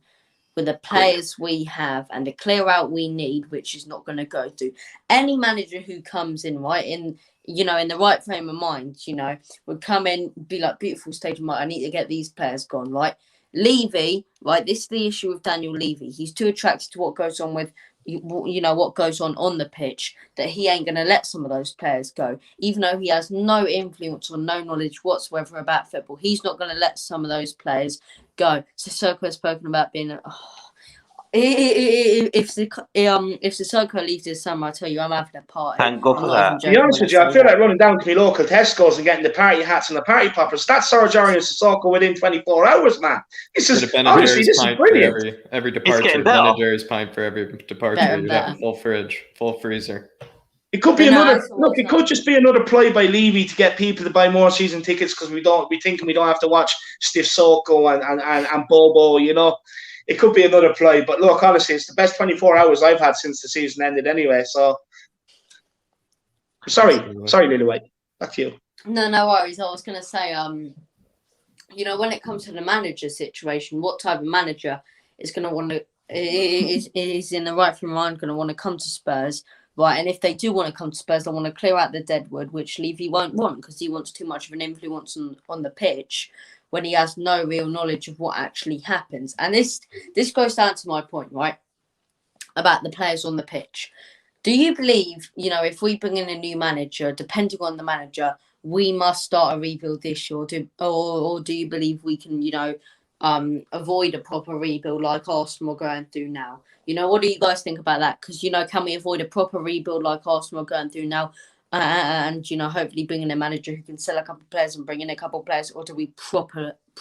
with the players we have and the clear out we need, which is not going to go through. Any manager who comes in, right, in the right frame of mind, would come in, be like, beautiful stage of mind, I need to get these players gone, right? Levy, right, this is the issue with Daniel Levy. He's too attracted to what goes on with, what goes on the pitch, that he ain't going to let some of those players go. Even though he has no influence or no knowledge whatsoever about football, he's not going to let some of those players go. Sissoko has spoken about being, If Sissoko leaves this summer, I tell you, I'm having a party. Thank God I'm for not that. even To joking be honest when with you, I say feel that. like running down to my local Tesco's and getting the party hats and the party poppers. That's Serge Aurier and Sissoko within 24 hours, man. This Get is a Ben and honestly, Jerry's this is pint for brilliant. every It's departure. getting Ben better. and Jerry's pint for every Better departure. and You'd have a better. full fridge, full freezer. It could be But no, another as it look. was, It could just be another ploy by Levy to get people to buy more season tickets because we thinking we don't have to watch Stiff Soko and Bobo. You know, it could be another ploy. But look, honestly, it's the best 24 hours I've had since the season ended. Anyway, so sorry, Lily White, that's you. No worries. I was gonna say, when it comes to the manager situation, what type of manager is gonna want to is in the right frame of mind going to want to come to Spurs, right? And if they do want to come to Spurs, they want to clear out the deadwood, which Levy won't want because he wants too much of an influence on the pitch when he has no real knowledge of what actually happens. And this goes down to my point, right, about the players on the pitch. Do you believe, if we bring in a new manager, depending on the manager, we must start a rebuild this year, or do you believe we can, avoid a proper rebuild like Arsenal are going through now? What do you guys think about that? Because, can we avoid a proper rebuild like Arsenal are going through now? And, hopefully bring in a manager who can sell a couple of players and bring in a couple of players, or do we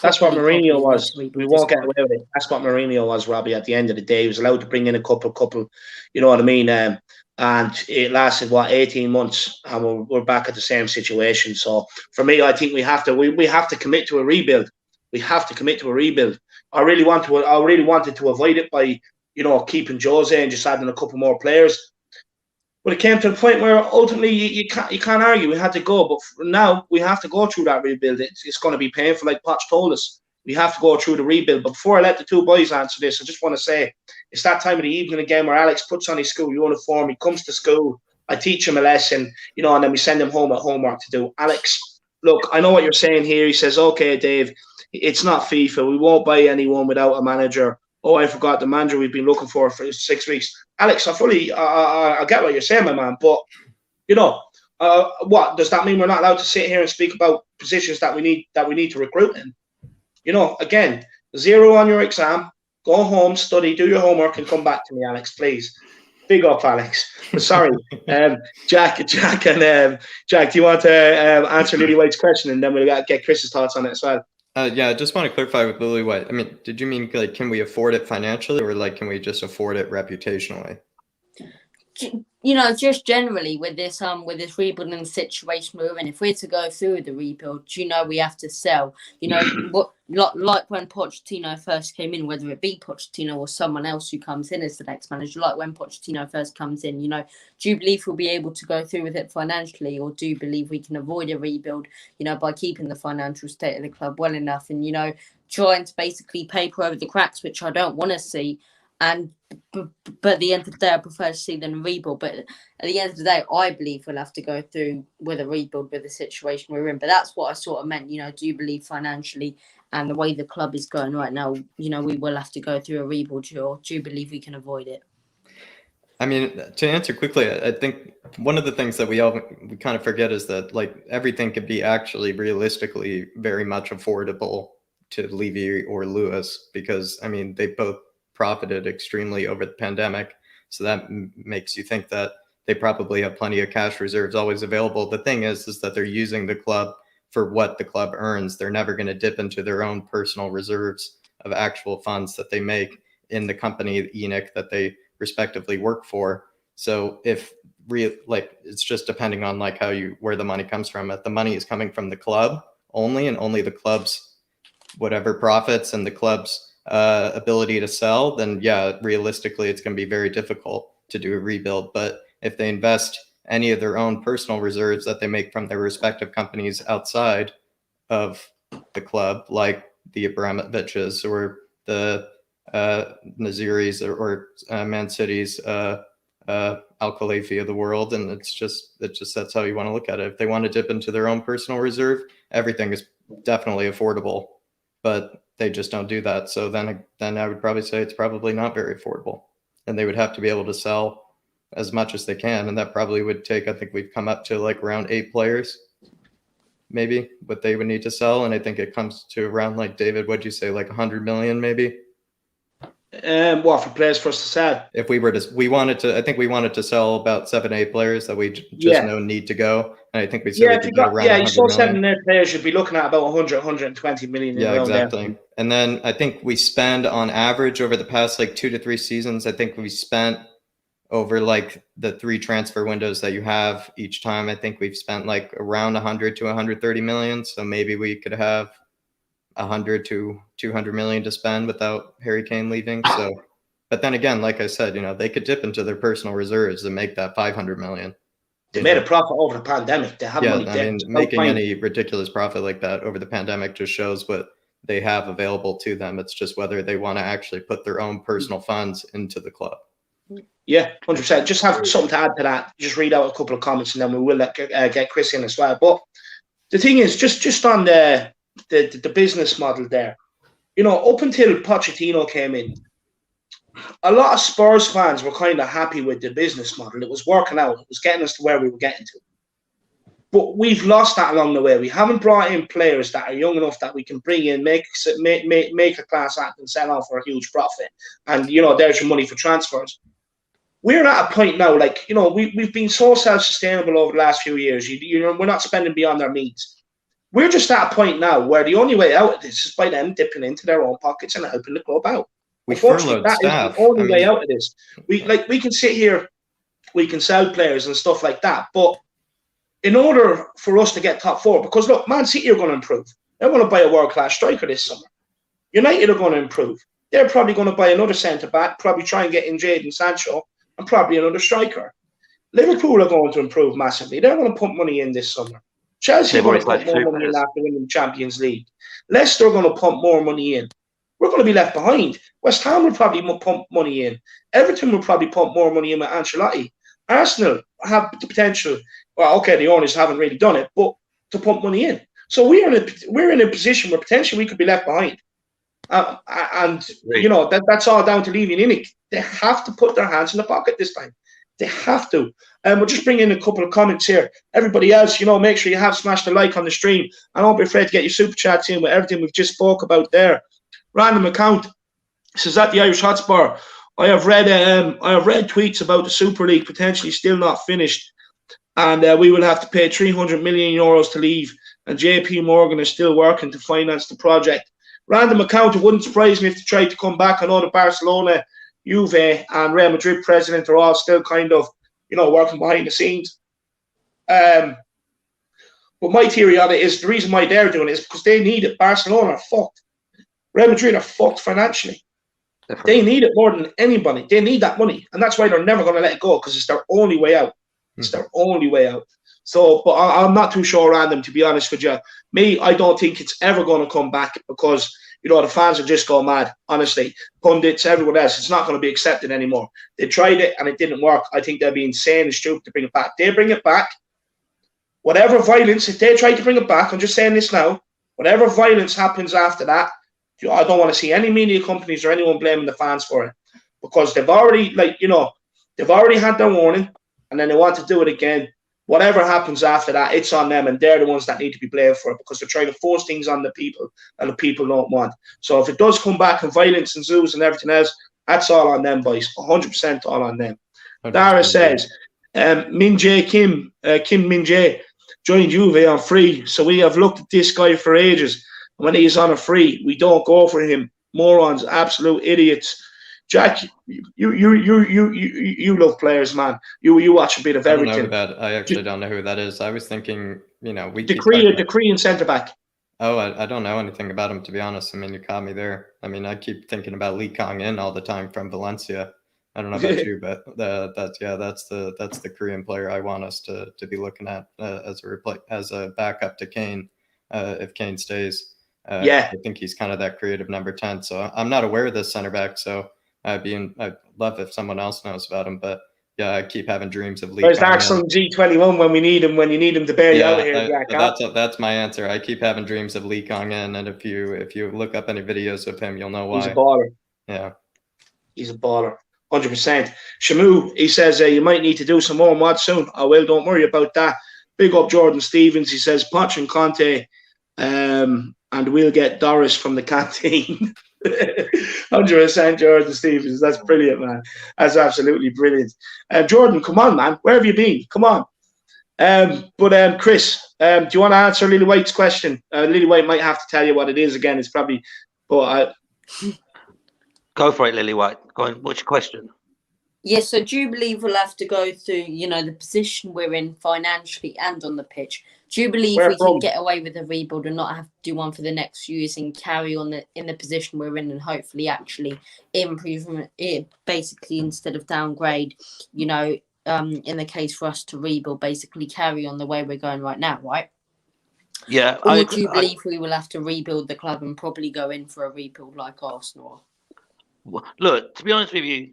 That's what Mourinho was. We won't get squad? away with it. That's what Mourinho was, Robbie. At the end of the day, he was allowed to bring in a couple. You know what I mean? And it lasted 18 months, and we're back at the same situation. So for me, I think we have to commit to a rebuild. We have to commit to a rebuild. I really wanted to avoid it by keeping Jose and just adding a couple more players. But it came to the point where ultimately you can't argue. We had to go, but now we have to go through that rebuild. It's going to be painful, like Poch told us. We have to go through the rebuild. But before I let the two boys answer this, I just want to say it's that time of the evening again where Alex puts on his school uniform. He comes to school. I teach him a lesson, and then we send him home at homework to do. Alex, look, I know what you're saying here. He says, okay, Dave, it's not FIFA. We won't buy anyone without a manager. Oh, I forgot the manager we've been looking for 6 weeks. Alex, I get what you're saying, my man. But, what? Does that mean we're not allowed to sit here and speak about positions that we need to recruit in? Again, 0 on your exam. Go home, study, do your homework, and come back to me, Alex, please. Big up, Alex. Sorry. Jack, do you want to answer Lily White's question, and then we'll get Chris's thoughts on it as well? Yeah, I just want to clarify with Lily White. I mean, did you mean like can we afford it financially, or can we just afford it reputationally? Just generally with this rebuilding situation we're in, if we're to go through the rebuild, we have to sell. What like when Pochettino first came in, whether it be Pochettino or someone else who comes in as the next manager, like when Pochettino first comes in, do you believe we'll be able to go through with it financially, or do you believe we can avoid a rebuild, by keeping the financial state of the club well enough and, trying to basically paper over the cracks, which I don't want to see. But at the end of the day, I prefer to see them rebuild. But at the end of the day, I believe we'll have to go through with a rebuild with the situation we're in. But that's what I sort of meant. Do you believe financially and the way the club is going right now, we will have to go through a rebuild, or do you believe we can avoid it? I mean, to answer quickly, I think one of the things that we kind of forget is that everything could be actually realistically very much affordable to Levy or Lewis, because I mean they both profited extremely over the pandemic. So that makes you think that they probably have plenty of cash reserves always available. The thing is that they're using the club for what the club earns. They're never going to dip into their own personal reserves of actual funds that they make in the company, ENIC, that they respectively work for. So if it's just depending on where the money comes from. If the money is coming from the club only, and only the club's whatever profits and the club's ability to sell, then yeah, realistically, it's going to be very difficult to do a rebuild. But if they invest any of their own personal reserves that they make from their respective companies outside of the club, like the Abramoviches or the Naziris or Man City's Al-Khalifi of the world, and it's just that's how you want to look at it. If they want to dip into their own personal reserve, everything is definitely affordable, but they just don't do that. So then I would probably say it's probably not very affordable, and they would have to be able to sell as much as they can, and that probably would take, I think we've come up to around 8 players, maybe, what they would need to sell, and I think it comes to around, David, what'd you say, 100 million maybe? What for players for us to sell? If we wanted to sell about 7-8 players that we just know need to go. And I think we said we could get around 100 you saw million. 7 players, you'd be looking at about 100, 120 million. Yeah, exactly. And then I think we spend on average over the past like 2 to 3 seasons, I think we spent over like the 3 transfer windows that you have each time. I think we've spent like around 100 to 130 million. So maybe we could have 100 to 200 million to spend without Harry Kane leaving. So, but then again, like I said, they could dip into their personal reserves and make that 500 million. They made a profit over the pandemic. They have money there. I mean, making any ridiculous profit like that over the pandemic just shows what they have available to them. It's just whether they want to actually put their own personal funds into the club. Yeah, 100%. Just have something to add to that. Just read out a couple of comments and then we will get Chris in as well. But the thing is, just on the business model there, up until Pochettino came in, a lot of Spurs fans were kind of happy with the business model. It was working out. It was getting us to where we were getting to. But we've lost that along the way. We haven't brought in players that are young enough that we can bring in, make a class act and sell on for a huge profit. And, there's your money for transfers. We're at a point now, we've been so self-sustainable over the last few years. We're not spending beyond our means. We're just at a point now where the only way out of this is by them dipping into their own pockets and helping the club out. We furloughed staff. Is the only way out of this. We can sit here, we can sell players and stuff like that, but in order for us to get top 4, because look, Man City are going to improve. They're going to buy a world-class striker this summer. United are going to improve. They're probably going to buy another centre-back, probably try and get in Jadon Sancho, and probably another striker. Liverpool are going to improve massively. They're going to pump money in this summer. Chelsea are going to pump more money in after winning the Champions League. Leicester are going to pump more money in. We're going to be left behind. West Ham will probably pump money in. Everton will probably pump more money in with Ancelotti. Arsenal have the potential. Well, okay, the owners haven't really done it, but to pump money in. So we're in a position where potentially we could be left behind. That's all down to Levy and Innick. They have to put their hands in the pocket this time. They have to. We'll just bring in a couple of comments here. Everybody else, make sure you have smashed a like on the stream. And don't be afraid to get your super chats in with everything we've just spoke about there. Random account says that the Irish Hotspur. I have read tweets about the Super League potentially still not finished, and we will have to pay 300 million euros to leave. And JP Morgan is still working to finance the project. Random account. It wouldn't surprise me if they tried to come back. I know the Barcelona, Juve, and Real Madrid president are all still kind of, working behind the scenes. But my theory on it is the reason why they're doing it is because they need it. Barcelona are fucked. Real Madrid are fucked financially. Definitely. They need it more than anybody. They need that money. And that's why they're never going to let it go, because it's their only way out. It's their only way out. So, but I'm not too sure, Random, to be honest with you. Me, I don't think it's ever going to come back because, the fans are just going mad, honestly. Pundits, everyone else, it's not going to be accepted anymore. They tried it and it didn't work. I think they'll be insane and stupid to bring it back. They bring it back. Whatever violence, if they try to bring it back, I'm just saying this now, whatever violence happens after that, I don't want to see any media companies or anyone blaming the fans for it, because they've already, they've already had their warning, and then they want to do it again. Whatever happens after that, it's on them, and they're the ones that need to be blamed for it, because they're trying to force things on the people, and the people don't want. So if it does come back and violence and zoos and everything else, that's all on them, boys. 100% all on them. Dara says, Kim Min-jae joined Juve on free, so we have looked at this guy for ages. When he's on a free, we don't go for him. Morons, absolute idiots. Jack, you love players, man. You watch a bit of everything. I actually don't know who that is. I was thinking, the Korean centre back. Oh, I don't know anything about him, to be honest. I mean, you caught me there. I mean, I keep thinking about Lee Kong-in all the time from Valencia. I don't know about you, but that's the Korean player I want us to be looking at as a backup to Kane if Kane stays. I think he's kind of that creative number 10. So I'm not aware of this center back. So I'd love if someone else knows about him. But yeah, I keep having dreams of Lee. There's Axel G21 when you need him to bail you out here, Jack. That's my answer. I keep having dreams of Lee Kong-in, and if you look up any videos of him, you'll know why. He's a baller. Yeah, he's a baller. 100%. Shamu, he says you might need to do some more mods soon. I will. Don't worry about that. Big up Jordan Stevens. He says Poch and Conte. And we'll get Doris from the canteen. 100%, Jordan Stevens. That's brilliant, man. That's absolutely brilliant. Jordan, come on, man. Where have you been? Come on. But Chris, do you want to answer Lily White's question? Lily White might have to tell you what it is again. It's probably, but Go for it, Lily White. Go on. What's your question? Yes, so do you believe we'll have to go through, the position we're in financially and on the pitch? Do you believe we can get away with a rebuild and not have to do one for the next few years and carry on in the position we're in and hopefully actually improve it, basically, instead of downgrade, in the case for us to rebuild, basically carry on the way we're going right now, right? Yeah. Or do you believe we will have to rebuild the club and probably go in for a rebuild like Arsenal? Look, to be honest with you,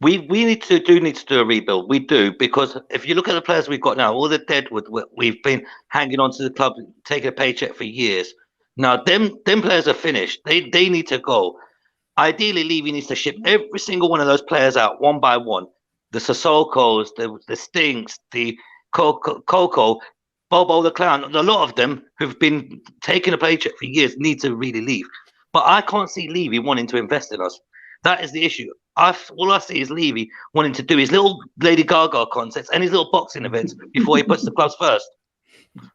we need to do a rebuild. We do, because if you look at the players we've got now, all the deadwood, we've been hanging on to the club, taking a paycheck for years. Now, them players are finished. They need to go. Ideally, Levy needs to ship every single one of those players out one by one. The Sissoko's, the Stinks, the Coco, Bobo the Clown. A lot of them who've been taking a paycheck for years need to really leave. But I can't see Levy wanting to invest in us. That is the issue. All I see is Levy wanting to do his little Lady Gaga concerts and his little boxing events before he puts the clubs first.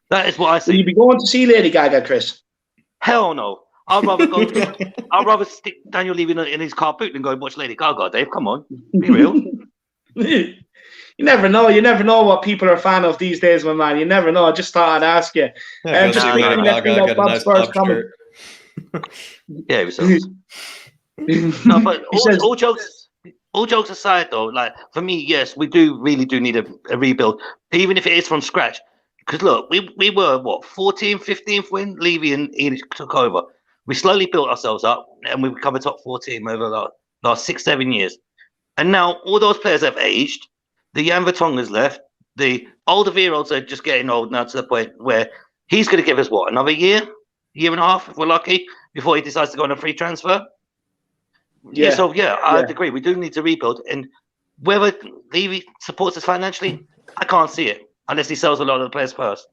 That is what I see. Will you be going to see Lady Gaga, Chris? Hell no. I'd rather stick Daniel Levy in his car boot than go and watch Lady Gaga, Dave. Come on. Be real. You never know. You never know what people are a fan of these days, my man. You never know. I just thought I'd ask you. Yeah, go see Lady Gaga, get a nice club shirt. Yeah, it was. No, but all jokes aside, though, like for me, yes, we really do need a rebuild, even if it is from scratch. Because look, we were 14th, 15th when Levy and Enid took over. We slowly built ourselves up, and we've become a top 4 team over the last 6-7 years. And now all those players have aged. The Jan Vertonghen's left. The older Veerolds are just getting old now to the point where he's going to give us another year and a half if we're lucky before he decides to go on a free transfer. I'd agree. We do need to rebuild, and whether Levy supports us financially, I can't see it unless he sells a lot of the players first.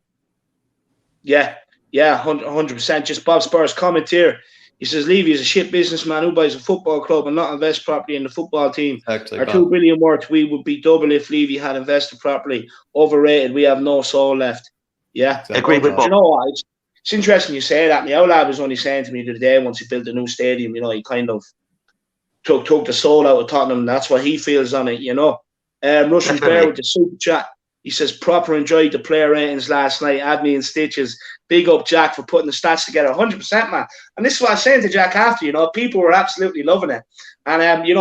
Yeah, 100%. Just Bob Spurs' comment here. He says Levy is a shit businessman who buys a football club and not invest properly in the football team. Actually, our $2 billion worth, we would be double if Levy had invested properly. Overrated. We have no soul left. Yeah, exactly. Agree with Bob. You know what? It's interesting you say that. My old lad was only saying to me the other day, once he built a new stadium, he kind of took the soul out of Tottenham. That's what he feels on it, Russian Bear with the super chat. He says, proper enjoyed the player ratings last night. Had me in stitches. Big up Jack for putting the stats together. 100%, man. And this is what I was saying to Jack after, people were absolutely loving it. And, we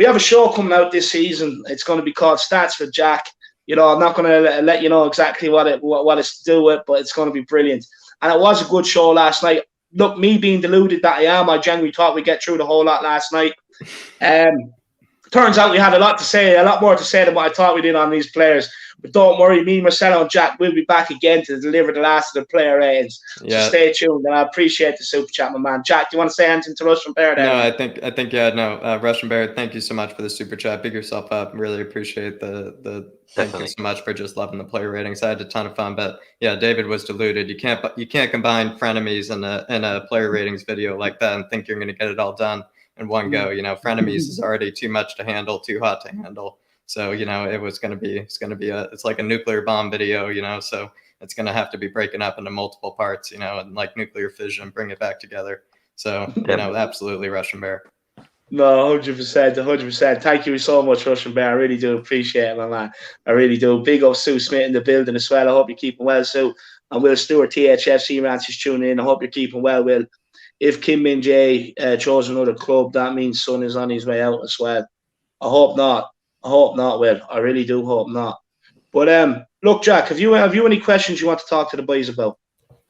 have a show coming out this season. It's going to be called Stats for Jack. I'm not going to let you know exactly what it's to do with, but it's going to be brilliant. And it was a good show last night. Look, me being deluded that I genuinely thought we'd get through the whole lot last night. Turns out we had a lot more to say than what I thought we did on these players. But don't worry, me, Marcelo, and Jack will be back again to deliver the last of the player ratings. Yeah. So stay tuned, and I appreciate the super chat, my man. Jack, do you want to say anything to Russian Bear there? No, Russian Bear, thank you so much for the super chat. Big yourself up. Really appreciate the thank you so much for just loving the player ratings. I had a ton of fun, but yeah, David was deluded. You can't combine frenemies in a player ratings video like that and think you're going to get it all done in one go. Frenemies is already too much to handle, too hot to handle. So, it's like a nuclear bomb video, so it's going to have to be breaking up into multiple parts, and like nuclear fission, bring it back together. So, absolutely, Russian Bear. No, 100%. Thank you so much, Russian Bear. I really do appreciate it, my man. I really do. Big up Sue Smith in the building as well. I hope you're keeping well, Sue. And Will Stewart, THFC Ranch, tuning in. I hope you're keeping well, Will. If Kim Min-jae chose another club, that means Son is on his way out as well. I hope not. Will. I really do hope not. But look, Jack, have you any questions you want to talk to the boys about?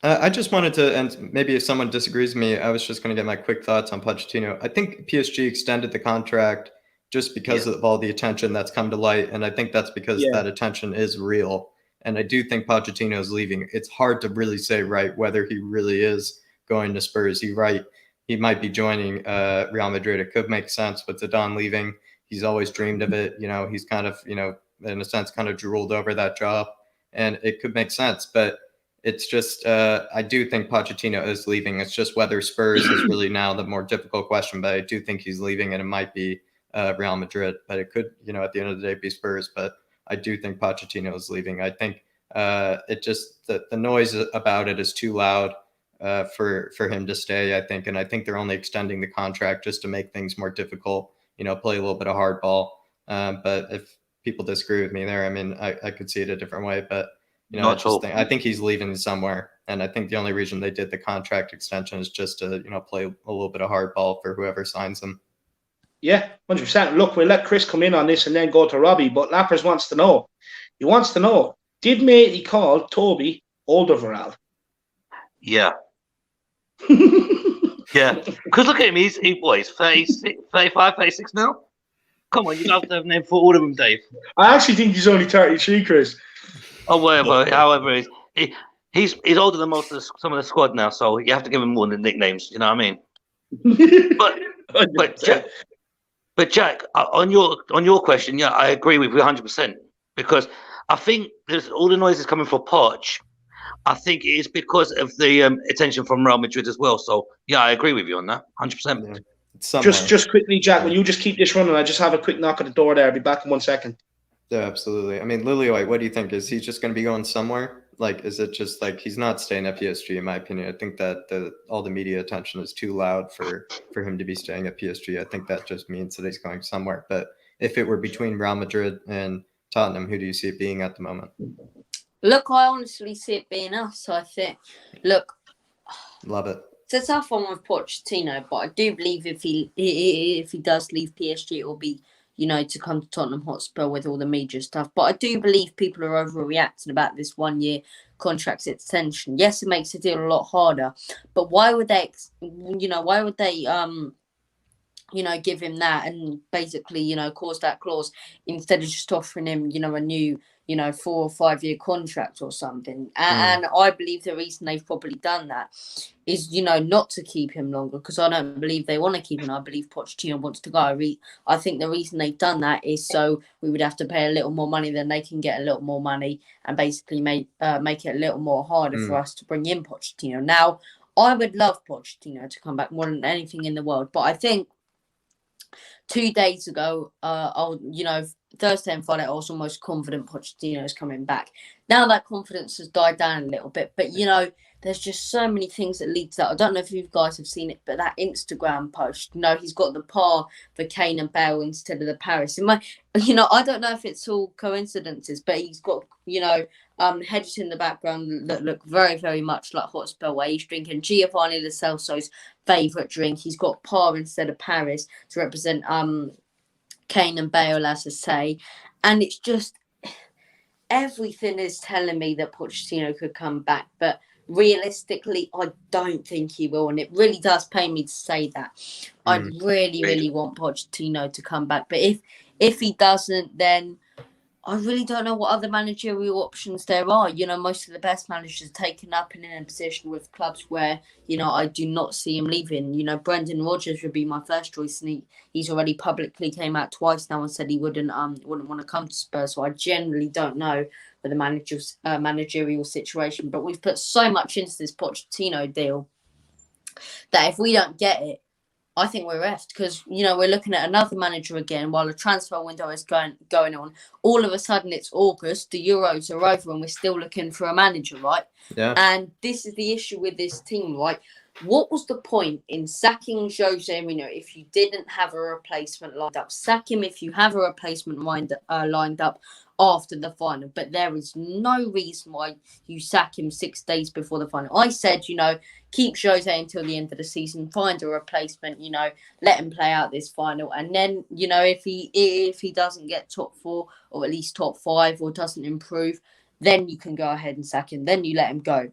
I just wanted to, and maybe if someone disagrees with me, I was just going to get my quick thoughts on Pochettino. I think PSG extended the contract just because of all the attention that's come to light, and I think that's because that attention is real. And I do think Pochettino is leaving. It's hard to really say whether he really is going to Spurs. He might be joining Real Madrid. It could make sense with Zidane leaving. He's always dreamed of it. He's kind of, in a sense, kind of drooled over that job, and it could make sense. But it's just I do think Pochettino is leaving. It's just whether Spurs is really now the more difficult question. But I do think he's leaving, and it might be Real Madrid, but it could, at the end of the day, be Spurs. But I do think Pochettino is leaving. I think it just the noise about it is too loud for him to stay, I think. And I think they're only extending the contract just to make things more difficult, play a little bit of hardball. But if people disagree with me there, I mean, I could see it a different way. But, I think he's leaving somewhere. And I think the only reason they did the contract extension is just to, play a little bit of hardball for whoever signs him. Yeah, 100%. Look, we'll let Chris come in on this and then go to Robbie. But Lappers wants to know. He wants to know, did Matey call Toby Alderweireld? Yeah. Yeah. Because look at him. He's 36, 35, 36 now? Come on, you have to have a name for all of them, Dave. I actually think he's only 33, Chris. Oh, whatever. However, he's older than some of the squad now, so you have to give him more than nicknames. You know what I mean? But Jack, on your question, yeah, I agree with you 100%, because I think there's all the noise is coming for Poch. I think it is because of the attention from Real Madrid as well. So yeah, I agree with you on that 100%. Yeah. Just quickly, Jack, will you just keep this running? I just have a quick knock at the door there. I'll be back in 1 second. Yeah, absolutely. I mean, Lillywhite, what do you think? Is he just going to be going somewhere? Like, is it just like he's not staying at PSG? In my opinion, I think that all the media attention is too loud for him to be staying at PSG. I think that just means that he's going somewhere. But if it were between Real Madrid and Tottenham, who do you see it being at the moment? Look, I honestly see it being us. I think. Look, love it. It's a tough one with Pochettino, but I do believe if he does leave PSG, it will be, to come to Tottenham Hotspur with all the major stuff. But I do believe people are overreacting about this 1 year contract extension. Yes, it makes the deal a lot harder, but why would they, give him that and basically, cause that clause instead of just offering him, a new, 4 or 5 year contract or something. And I believe the reason they've probably done that is, not to keep him longer, because I don't believe they want to keep him. I believe Pochettino wants to go. I think the reason they've done that is so we would have to pay a little more money, then they can get a little more money and basically make it a little more harder for us to bring in Pochettino. Now, I would love Pochettino to come back more than anything in the world, but I think 2 days ago, Thursday and Friday, I was almost confident Pochettino is coming back. Now that confidence has died down a little bit, but there's just so many things that lead to that. I don't know if you guys have seen it, but that Instagram post, he's got the par for Kane and Bale instead of the Paris. I don't know if it's all coincidences, but he's got, hedges in the background that look very, very much like Hotspur, where he's drinking Giovanni Lo Celso's favourite drink. He's got par instead of Paris to represent Kane and Bale, as I say. And it's just, everything is telling me that Pochettino could come back, but realistically, I don't think he will, and it really does pain me to say that. I really, really want Pochettino to come back, but if he doesn't, then I really don't know what other managerial options there are. Most of the best managers taken up and in a position with clubs where, I do not see him leaving. Brendan Rodgers would be my first choice, and he's already publicly came out twice now and said he wouldn't want to come to Spurs. So I generally don't know for the managerial situation. But we've put so much into this Pochettino deal that if we don't get it, I think we're effed, because, we're looking at another manager again while the transfer window is going on. All of a sudden, it's August, the Euros are over, and we're still looking for a manager, right? Yeah. And this is the issue with this team, right? What was the point in sacking Jose Mourinho if you didn't have a replacement lined up? Sack him if you have a replacement lined up after the final. But there is no reason why you sack him 6 days before the final. I said, keep Jose until the end of the season, find a replacement, let him play out this final. And then, if he doesn't get top 4 or at least top 5 or doesn't improve, then you can go ahead and sack him. Then you let him go.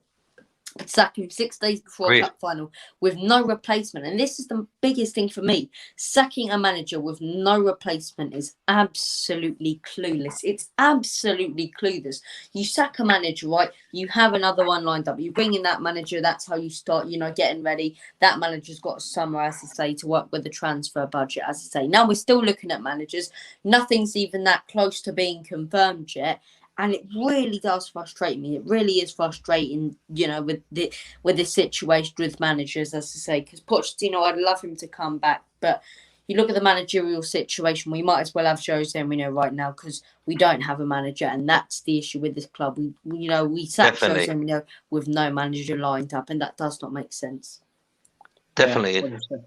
But sack him 6 days before a cup final with no replacement. And this is the biggest thing for me. Sacking a manager with no replacement is absolutely clueless. It's absolutely clueless. You sack a manager, right? You have another one lined up. You bring in that manager. That's how you start, getting ready. That manager's got a summer, as I say, to work with the transfer budget, as I say. Now we're still looking at managers. Nothing's even that close to being confirmed yet. And it really does frustrate me. It really is frustrating, with the situation with managers, as I say, because Pochettino, I'd love him to come back, but you look at the managerial situation, we might as well have Jose Mourinho right now because we don't have a manager, and that's the issue with this club. We sacked Jose Mourinho with no manager lined up, and that does not make sense. Definitely. Yeah,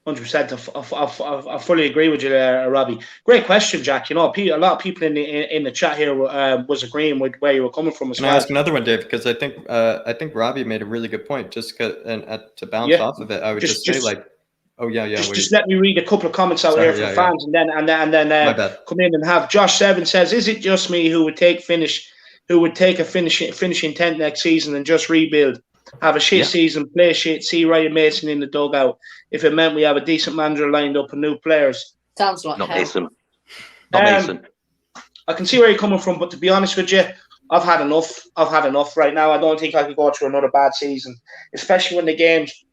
100%. I fully agree with you there, Robbie. Great question, Jack. A lot of people in the chat here was agreeing with where you were coming from as well. Can I ask another one, Dave? Because I think Robbie made a really good point. Just to bounce off of it, I would just say Just let me read a couple of comments out here from fans, and then come in and have Josh Seven says, "Is it just me who would take a finishing tent next season and just rebuild? Have a shit season, play shit, see Ryan Mason in the dugout. If it meant we have a decent manager lined up and new players." Sounds like not hell. Mason. Not Mason. I can see where you're coming from, but to be honest with you, I've had enough. I've had enough right now. I don't think I could go through another bad season, especially when the games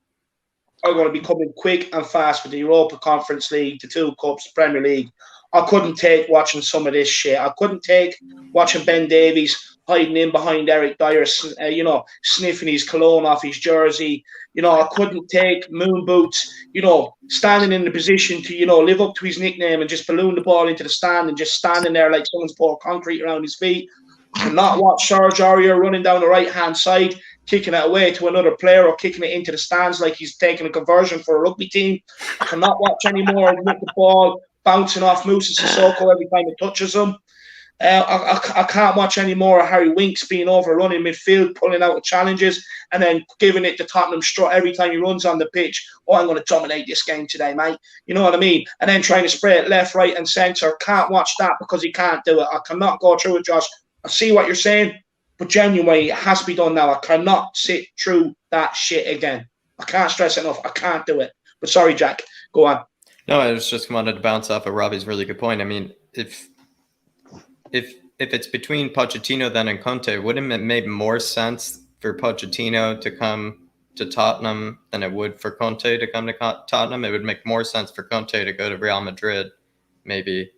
are going to be coming quick and fast with the Europa Conference League, the two cups, the Premier League. I couldn't take watching some of this shit. I couldn't take watching Ben Davies hiding in behind Eric Dyer, sniffing his cologne off his jersey. I couldn't take Moon Boots, standing in the position to, live up to his nickname and just balloon the ball into the stand and just standing there like someone's poured concrete around his feet. I cannot watch Serge Aurier running down the right-hand side, kicking it away to another player or kicking it into the stands like he's taking a conversion for a rugby team. I cannot watch anymore with the ball bouncing off Moussa Sissoko every time it touches him. I can't watch any more of Harry Winks being overrun in midfield, pulling out challenges, and then giving it to Tottenham strut every time he runs on the pitch. Oh, I'm going to dominate this game today, mate. You know what I mean? And then trying to spray it left, right, and centre. Can't watch that because he can't do it. I cannot go through it, Josh. I see what you're saying, but genuinely, it has to be done now. I cannot sit through that shit again. I can't stress it enough. I can't do it. But sorry, Jack. Go on. No, I just wanted to bounce off of Robbie's really good point. I mean, if it's between Pochettino then and Conte, wouldn't it make more sense for Pochettino to come to Tottenham than it would for Conte to come to Tottenham? It would make more sense for Conte to go to Real Madrid, maybe,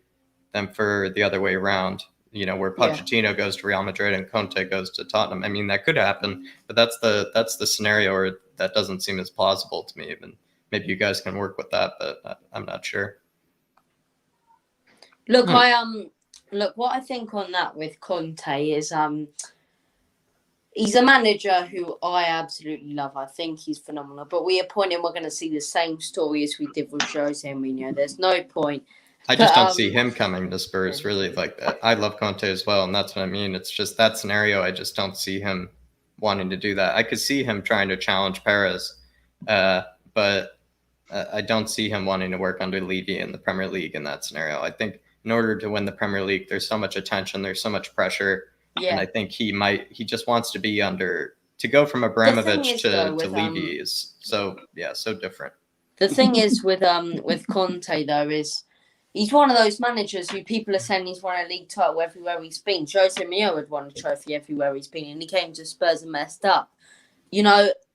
than for the other way around. Where Pochettino goes to Real Madrid and Conte goes to Tottenham. I mean, that could happen, but that's the scenario where that doesn't seem as plausible to me. Even maybe you guys can work with that, but I'm not sure. Look, what I think on that with Conte is he's a manager who I absolutely love. I think he's phenomenal. But we are pointing, we're going to see the same story as we did with Jose Mourinho. There's no point. I just don't see him coming to Spurs really like that. I love Conte as well, and that's what I mean. It's just that scenario. I just don't see him wanting to do that. I could see him trying to challenge Perez, but I don't see him wanting to work under Levy in the Premier League in that scenario. I think in order to win the Premier League, there's so much attention, there's so much pressure, and I think he just wants to be to go from Abramovich to Levy is so different. The thing is with Conte though is he's one of those managers who people are saying he's won a league title everywhere he's been. Jose Mourinho had won a trophy everywhere he's been, and he came to Spurs and messed up.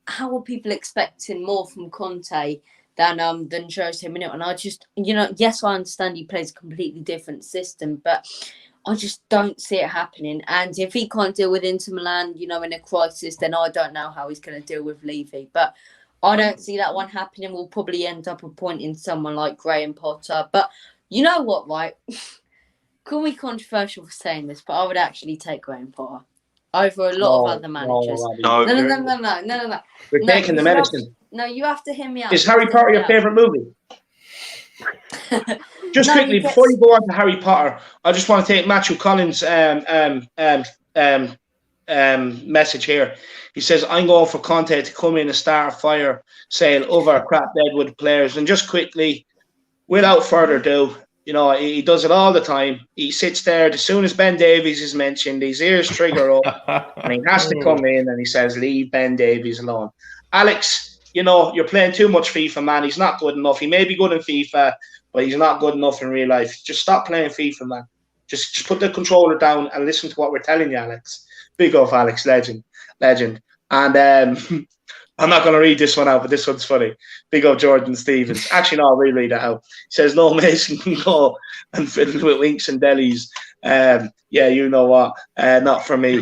How are people expecting more from Conte than Jose Mourinho? And I just, yes, I understand he plays a completely different system, but I just don't see it happening. And if he can't deal with Inter Milan, in a crisis, then I don't know how he's going to deal with Levy. But I don't see that one happening. We'll probably end up appointing someone like Graham Potter. But you know what, right? Call me controversial for saying this, but I would actually take Graham Potter over a lot of other managers. No. We're taking the medicine. You have to hear me out. Is Harry Potter your favourite movie? Just quickly, before you go on to Harry Potter, I just want to take Matthew Collins' message here. He says, I'm going for Conte to come in and start a fire sale over crap Deadwood players. And just quickly, without further ado, he does it all the time. He sits there as soon as Ben Davies is mentioned, his ears trigger up, and he has to come in and he says, leave Ben Davies alone. Alex, you're playing too much FIFA, man. He's not good enough. He may be good in FIFA, but he's not good enough in real life. Just stop playing FIFA, man. Just put the controller down and listen to what we're telling you, Alex. Big up, Alex. Legend. And I'm not going to read this one out, but this one's funny. Big up Jordan Stevens. Actually, no, I'll reread it out. He says, no Mason can go and fiddle with Winks and Delis Yeah, you know what? Not for me.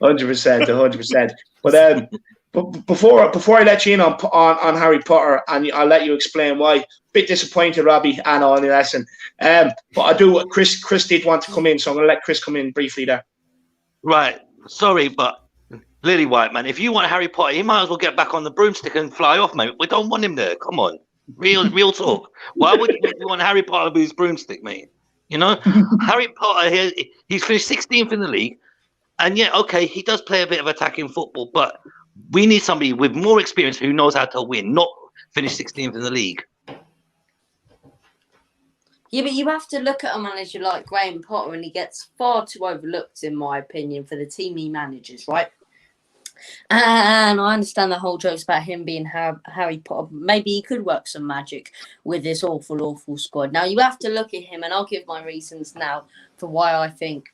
100%. But before I let you in on Harry Potter, and I'll let you explain why. Bit disappointed, Robbie, and on the lesson. But I do. Chris did want to come in, so I'm going to let Chris come in briefly there. Right. Sorry, but Lily White, man, if you want Harry Potter, he might as well get back on the broomstick and fly off, mate. We don't want him there. Come on. Real talk. Why would you want Harry Potter with his broomstick, mate? You know, Harry Potter, he's finished 16th in the league. And yeah, okay, he does play a bit of attacking football, but we need somebody with more experience who knows how to win, not finish 16th in the league. Yeah, but you have to look at a manager like Graham Potter, and he gets far too overlooked, in my opinion, for the team he manages, right? And I understand the whole jokes about him being Harry Potter. Maybe he could work some magic with this awful squad. Now, you have to look at him, and I'll give my reasons now for why I think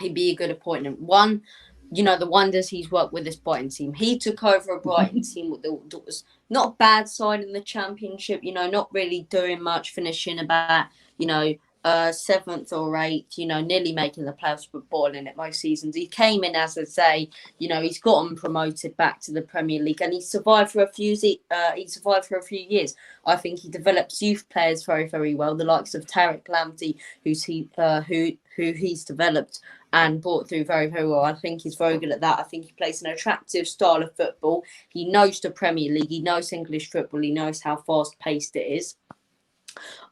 he'd be a good appointment. One, you know, the wonders he's worked with this Brighton team. He took over a Brighton team that was not a bad side in the Championship, you know, not really doing much, finishing about, you know, 7th or 8th, you know, nearly making the playoffs, but boiling it most seasons. He came in, as I say, you know, he's gotten promoted back to the Premier League, and he survived for a few years. I think he develops youth players very, very well, the likes of Tarek Lamptey, who he's developed and brought through very, very well. I think he's very good at that. I think he plays an attractive style of football. He knows the Premier League. He knows English football. He knows how fast-paced it is.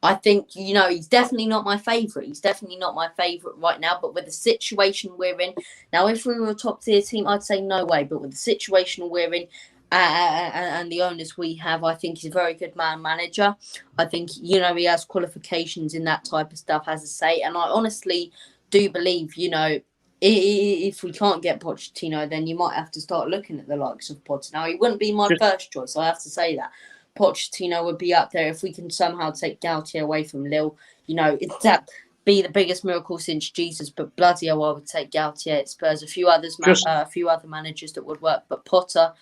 I think, you know, he's definitely not my favourite. He's definitely not my favourite right now. But with the situation we're in, now, if we were a top-tier team, I'd say no way. But with the situation we're in and the owners we have, I think he's a very good manager. I think, you know, he has qualifications in that type of stuff, as I say. And I honestly do believe, you know, if we can't get Pochettino, then you might have to start looking at the likes of Potter. Now, he wouldn't be my first choice, I have to say that. Pochettino would be up there if we can somehow take Galtier away from Lille. You know, that be the biggest miracle since Jesus, but bloody hell, I would take Galtier at Spurs. A few other managers that would work, but Potter,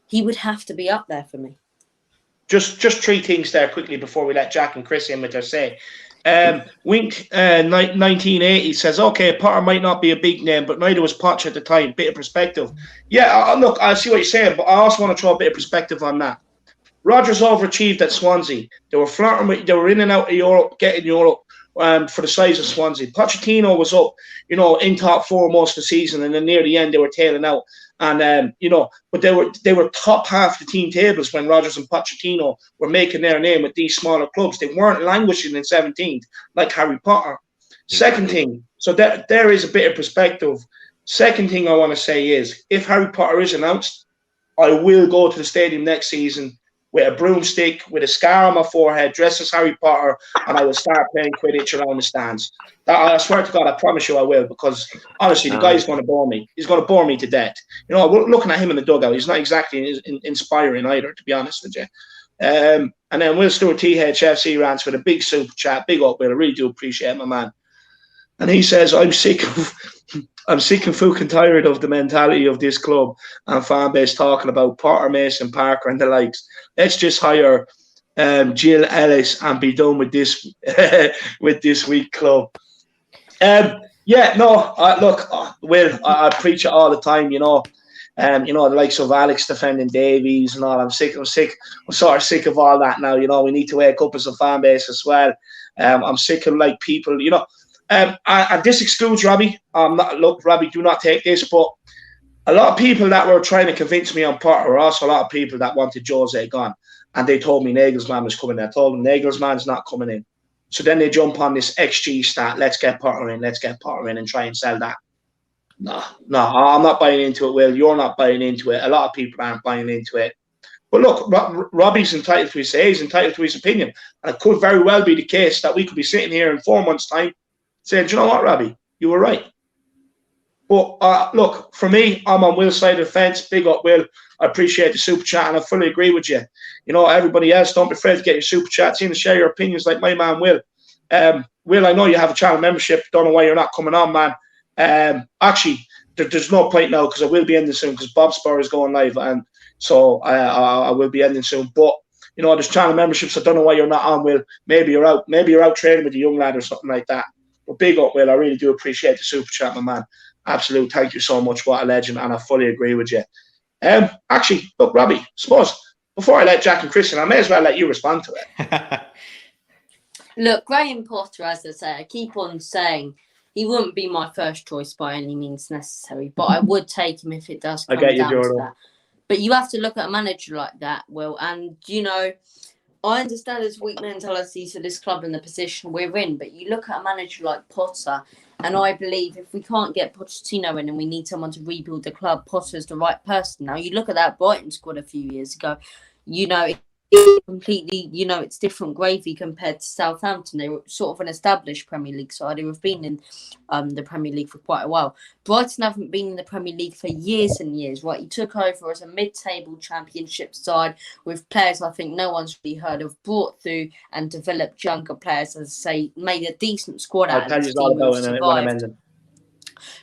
he would have to be up there for me. Just 3 things there quickly before we let Jack and Chris in with their say. Wink 1980 says, okay, Potter might not be a big name, but neither was Poch at the time. Bit of perspective. Yeah, look, I see what you're saying, but I also want to throw a bit of perspective on that. Rodgers overachieved at Swansea. They were flirting with, they were in and out of Europe, getting Europe for the size of Swansea. Pochettino was up, you know, in top 4 most of the season, and then near the end they were tailing out. And you know, but they were top half the team tables when Rodgers and Pochettino were making their name with these smaller clubs. They weren't languishing in 17th like Harry Potter. Second thing, so there is a bit of perspective. Second thing I want to say is, if Harry Potter is announced, I will go to the stadium next season with a broomstick, with a scar on my forehead, dressed as Harry Potter, and I will start playing Quidditch around the stands. I swear to God, I promise you I will, because honestly, the guy's going to bore me. He's going to bore me to death. You know, looking at him in the dugout, he's not exactly inspiring either, to be honest with you. And then Will Stewart THFC rants with a big super chat. Big up, Will. I really do appreciate it, my man. And he says, I'm sick and fucking tired of the mentality of this club and fan base talking about Potter, Mason, Parker and the likes. Let's just hire Jill Ellis and be done with this with this weak club. Will, I preach it all the time, you know. You know, the likes of Alex defending Davies and all. I'm sort of sick of all that now. You know, we need to wake up as a fan base as well. I'm sick of like people, you know. And this excludes Robbie. Look, Robbie, do not take this, but a lot of people that were trying to convince me on Potter were also a lot of people that wanted Jose gone. And they told me Nagelsmann was coming in. I told them Nagelsmann's not coming in. So then they jump on this XG stat. Let's get Potter in and try and sell that. No, I'm not buying into it, Will. You're not buying into it. A lot of people aren't buying into it. But look, Robbie's entitled to his say. He's entitled to his opinion. And it could very well be the case that we could be sitting here in 4 months' time saying, do you know what, Robbie? You were right. But look, for me, I'm on Will's side of the fence. Big up, Will. I appreciate the super chat, and I fully agree with you. You know, everybody else, don't be afraid to get your super chats in and share your opinions like my man Will. Will, I know you have a channel membership. Don't know why you're not coming on, man. Actually, there's no point now because I will be ending soon because Bob Spur is going live, and so I will be ending soon. But you know, there's channel memberships. I don't know why you're not on, Will. Maybe you're out training with a young lad or something like that. But big up, Will. I really do appreciate the super chat, my man. Absolute. Thank you so much. What a legend. And I fully agree with you. Actually, look, Robbie, suppose before I let Jack and Christian, I may as well let you respond to it. Look, Graham Potter, as I say, I keep on saying he wouldn't be my first choice by any means necessary, but I would take him if it does come down to that. But you have to look at a manager like that, Will, and, you know, I understand there's weak mentality to this club and the position we're in, but you look at a manager like Potter, and I believe if we can't get Pochettino in and we need someone to rebuild the club, Potter's the right person. Now, you look at that Brighton squad a few years ago, you know, it's completely, you know, it's different gravy compared to Southampton. They were sort of an established Premier League side who have been in the Premier League for quite a while. Brighton haven't been in the Premier League for years and years, right? He took over as a mid-table championship side with players I think no one's really heard of, brought through and developed younger players, as I say, made a decent squad out of this team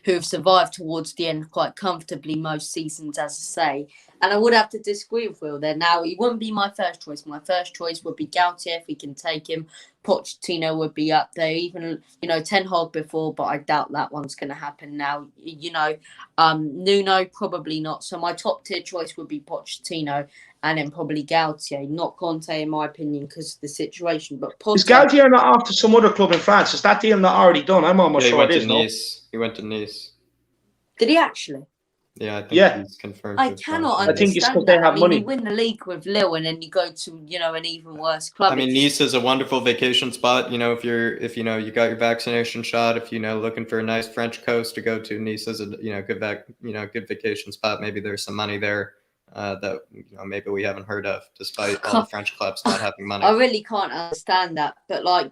who have survived towards the end quite comfortably most seasons, as I say. And I would have to disagree with Will there. Now, he wouldn't be my first choice. My first choice would be Gautier if we can take him. Pochettino would be up there. Even, you know, Ten Hag before, but I doubt that one's going to happen now. You know, Nuno, probably not. So my top tier choice would be Pochettino and then probably Gautier. Not Conte, in my opinion, because of the situation. But Potter, is Gautier not off to some other club in France? Is that deal not already done? I'm almost sure it is. He went to Nice. Did he actually? Yeah, I think he's confirmed. I cannot understand. I think it's because they have money. You win the league with Lille, and then you go to, you know, an even worse club. I mean, Nice is a wonderful vacation spot. You know, if you know you got your vaccination shot, if you know looking for a nice French coast to go to, Nice is a good vacation spot. Maybe there's some money there that maybe we haven't heard of, despite all the French clubs not having money. I really can't understand that, but like.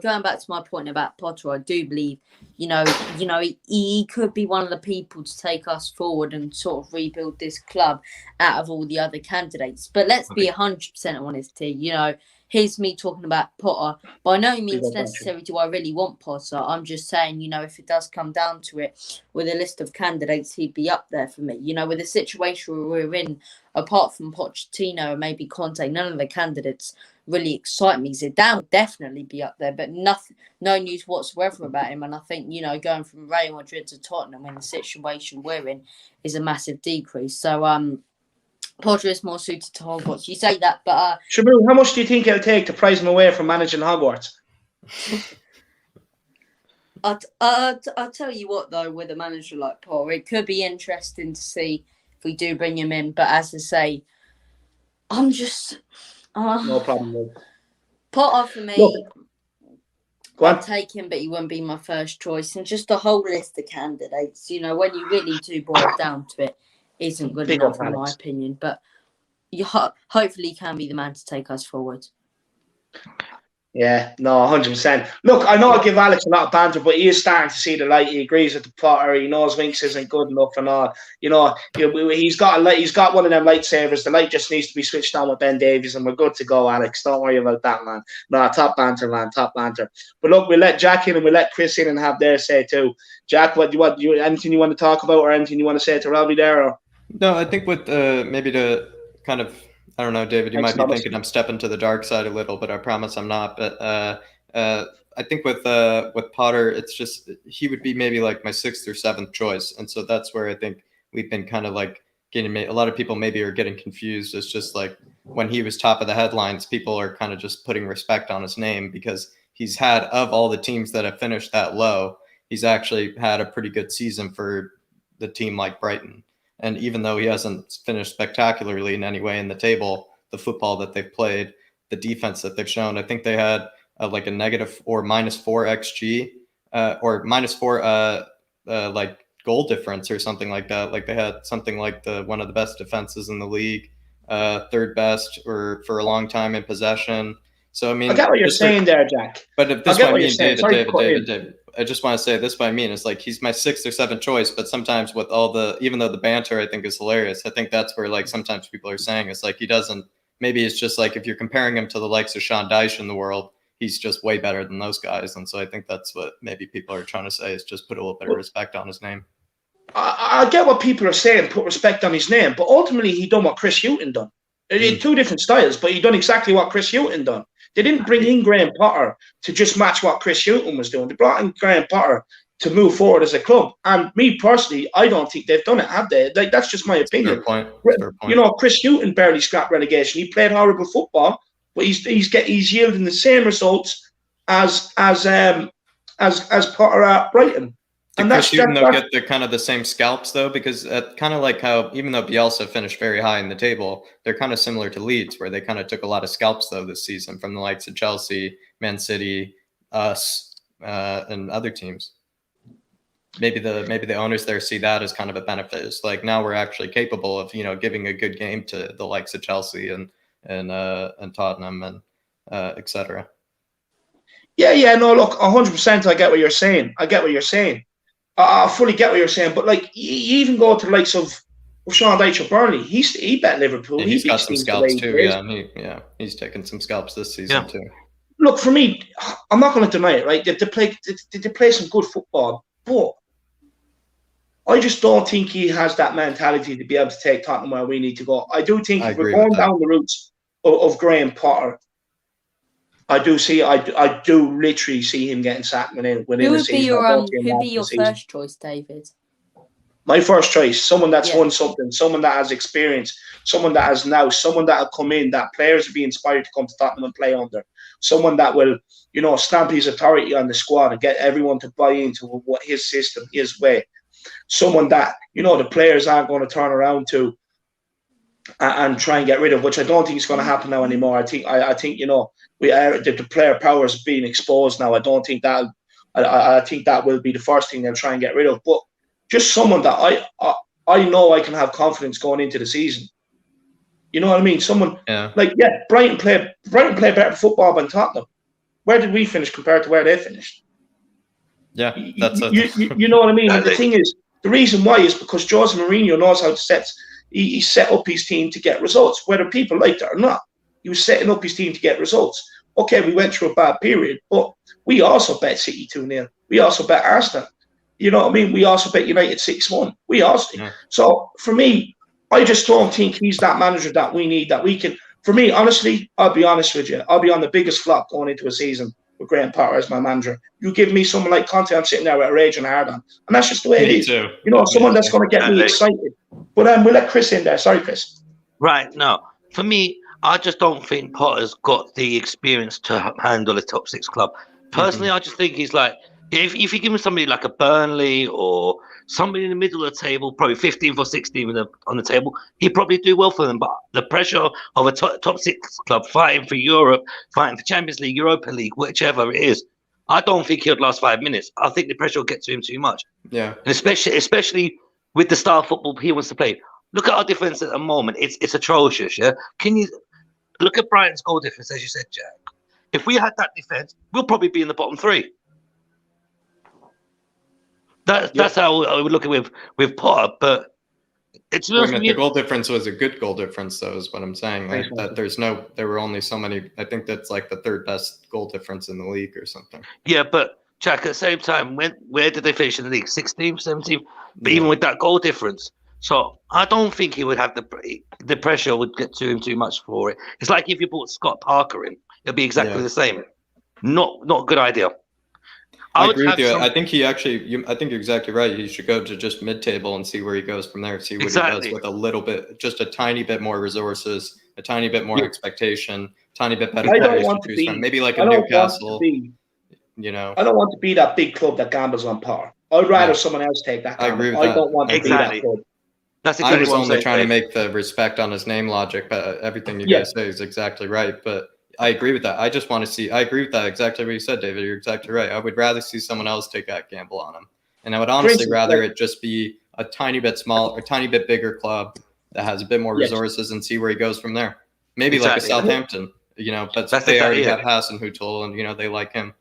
Going back to my point about Potter, I do believe, he could be one of the people to take us forward and sort of rebuild this club out of all the other candidates. But let's be 100% honest here. You know, here's me talking about Potter. By no means necessary do I really want Potter. I'm just saying, you know, if it does come down to it, with a list of candidates, he'd be up there for me. You know, with the situation we're in, apart from Pochettino and maybe Conte, none of the candidates really excite me. Zidane would definitely be up there, but no news whatsoever about him. And I think, you know, going from Real Madrid to Tottenham in the situation we're in is a massive decrease. So Potter is more suited to Hogwarts. You say that, but Shabu, how much do you think it'll take to prize him away from managing Hogwarts? I'll tell you what, though, with a manager like Potter, it could be interesting to see if we do bring him in. But as I say, I'm just... no problem, Will. Potter for me, I'd take him, but he wouldn't be my first choice. And just a whole list of candidates, you know, when you really do boil it down to it, isn't good enough in my opinion. But hopefully he can be the man to take us forward. Yeah, no, 100%. Look, I know I give Alex a lot of banter, but he is starting to see the light. He agrees with the Potter. He knows Winks isn't good enough and all. You know, he's got one of them lightsabers. The light just needs to be switched on with Ben Davies, and we're good to go, Alex. Don't worry about that, man. No, top banter, man, top banter. But look, we'll let Jack in and we'll let Chris in and have their say too. Jack, anything you want to talk about or anything you want to say to Robbie there? Or? No, I think with maybe to kind of. I don't know, David, you might be thinking I'm stepping to the dark side a little, but I promise I'm not. But I think with Potter, it's just he would be maybe like my 6th or 7th choice. And so that's where I think we've been kind of like getting a lot of people maybe are getting confused. It's just like when he was top of the headlines, people are kind of just putting respect on his name because he's had, of all the teams that have finished that low, he's actually had a pretty good season for the team like Brighton. And even though he hasn't finished spectacularly in any way in the table, the football that they've played, the defense that they've shown, I think they had like a negative or -4 XG or -4 like goal difference or something like that. Like they had something like one of the best defenses in the league, 3rd best or for a long time in possession. So I mean, I get what you're saying there, Jack. But if this what I mean, David. I just want to say this what I mean is like he's my 6th or 7th choice, but sometimes with even though the banter I think is hilarious, I think that's where like sometimes people are saying it's like he doesn't. Maybe it's just like if you're comparing him to the likes of Sean Dyche in the world, he's just way better than those guys, and so I think that's what maybe people are trying to say is just put a little bit of respect on his name. I get what people are saying, put respect on his name, but ultimately he done what Chris Hughton done. In 2 different styles, but he done exactly what Chris Hughton done. They didn't bring in Graham Potter to just match what Chris Hughton was doing. They brought in Graham Potter to move forward as a club. And me personally, I don't think they've done it, have they? Like, that's just my opinion. Fair point. You know, Chris Hughton barely scrapped relegation. He played horrible football, but he's yielding the same results as Potter at Brighton. Did Chris Hughton though get the kind of the same scalps though? Because kind of like how even though Bielsa finished very high in the table, they're kind of similar to Leeds, where they kind of took a lot of scalps though this season from the likes of Chelsea, Man City, us, and other teams. Maybe the owners there see that as kind of a benefit. It's like now we're actually capable of giving a good game to the likes of Chelsea and Tottenham and etc. Yeah, no, look, 100%. I get what you're saying. I fully get what you're saying, but like you even go to the likes of Sean Dyche of Burnley. He bet Liverpool. Yeah, he's got some scalps too. He's taken some scalps this season too. Look, for me, I'm not going to deny it. Right, they play some good football, but I just don't think he has that mentality to be able to take Tottenham where we need to go. I do think if we're going down the routes of Graham Potter, I do literally see him getting sacked within the season. Who'd be your first choice, David? My first choice, someone that's won something, someone that has experience, someone that has now, someone that will come in, that players will be inspired to come to Tottenham and play under, someone that will, stamp his authority on the squad and get everyone to buy into what his system, his way. Someone that, the players aren't going to turn around to and try and get rid of, which I don't think is going to happen now anymore. I think the player power is being exposed now. I don't think that. I think that will be the first thing they'll try and get rid of. But just someone that I know I can have confidence going into the season. You know what I mean? Someone Brighton play better football than Tottenham. Where did we finish compared to where they finished? Yeah, that's you know what I mean. And the thing is, the reason why is because Jose Mourinho knows how to set. He set up his team to get results, whether people liked it or not. He was setting up his team to get results. Okay, we went through a bad period, but we also bet City 2-0. We also bet Arsenal. You know what I mean? We also bet United 6-1. We also. Yeah. So for me, I just don't think he's that manager that we need. That we can. For me, honestly, I'll be honest with you. I'll be on the biggest flop going into a season with Graham Potter as my manager. You give me someone like Conte, I'm sitting there with a raging hard on, and that's just the way it is. Too. Someone that's going to get me excited. But we'll let Chris in there. Sorry, Chris. Right. No, for me, I just don't think Potter's got the experience to handle a top six club. Personally, I just think he's like, if you give him somebody like a Burnley or somebody in the middle of the table, probably 15th or 16th on the table, he'd probably do well for them. But the pressure of a top six club fighting for Europe, fighting for Champions League, Europa League, whichever it is, I don't think he'll last 5 minutes. I think the pressure will get to him too much. Yeah. And especially with the style of football he wants to play. Look at our defense at the moment. It's atrocious, yeah? Can you look at Brighton's goal difference, as you said, Jack? If we had that defense, we'll probably be in the bottom three. That's how I would look at it with Potter, but it's the goal difference was a good goal difference, though, is what I'm saying. Like that there were only so many. I think that's like the third best goal difference in the league or something. Yeah, but Jack, at the same time, where did they finish in the league? 16th, 17th? But even with that goal difference. So I don't think he would have the pressure would get to him too much for it. It's like if you brought Scott Parker in, it'd be exactly the same. Not a good idea. I agree with you. I think I think you're exactly right. He should go to just mid-table and see where he goes from there. See what he does with a little bit, just a tiny bit more resources, a tiny bit more expectation, tiny bit better players to choose from. Maybe like a Newcastle. I don't want to be that big club that gambles on power. I'd rather someone else take that gamble. I agree with that. I don't want to be that club. That's exactly I was only trying to make the respect on his name logic, but everything you guys say is exactly right. But I agree with that. I just want to see. I agree with that. Exactly what you said, David. You're exactly right. I would rather see someone else take that gamble on him, and I would honestly rather it just be a tiny bit small, a tiny bit bigger club that has a bit more resources, and see where he goes from there. Maybe like a Southampton. But they already have Hasenhüttl, and they like him.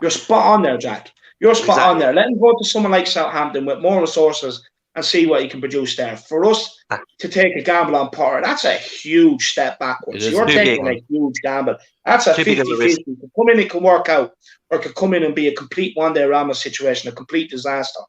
You're spot on there, Jack. You're spot on there. Let him go to someone like Southampton with more resources and see what he can produce there. For us to take a gamble on Potter, that's a huge step backwards. You're taking a huge gamble. That's a 50-50. To come in, it can work out, or it could come in and be a complete one-day Ramos situation, a complete disaster.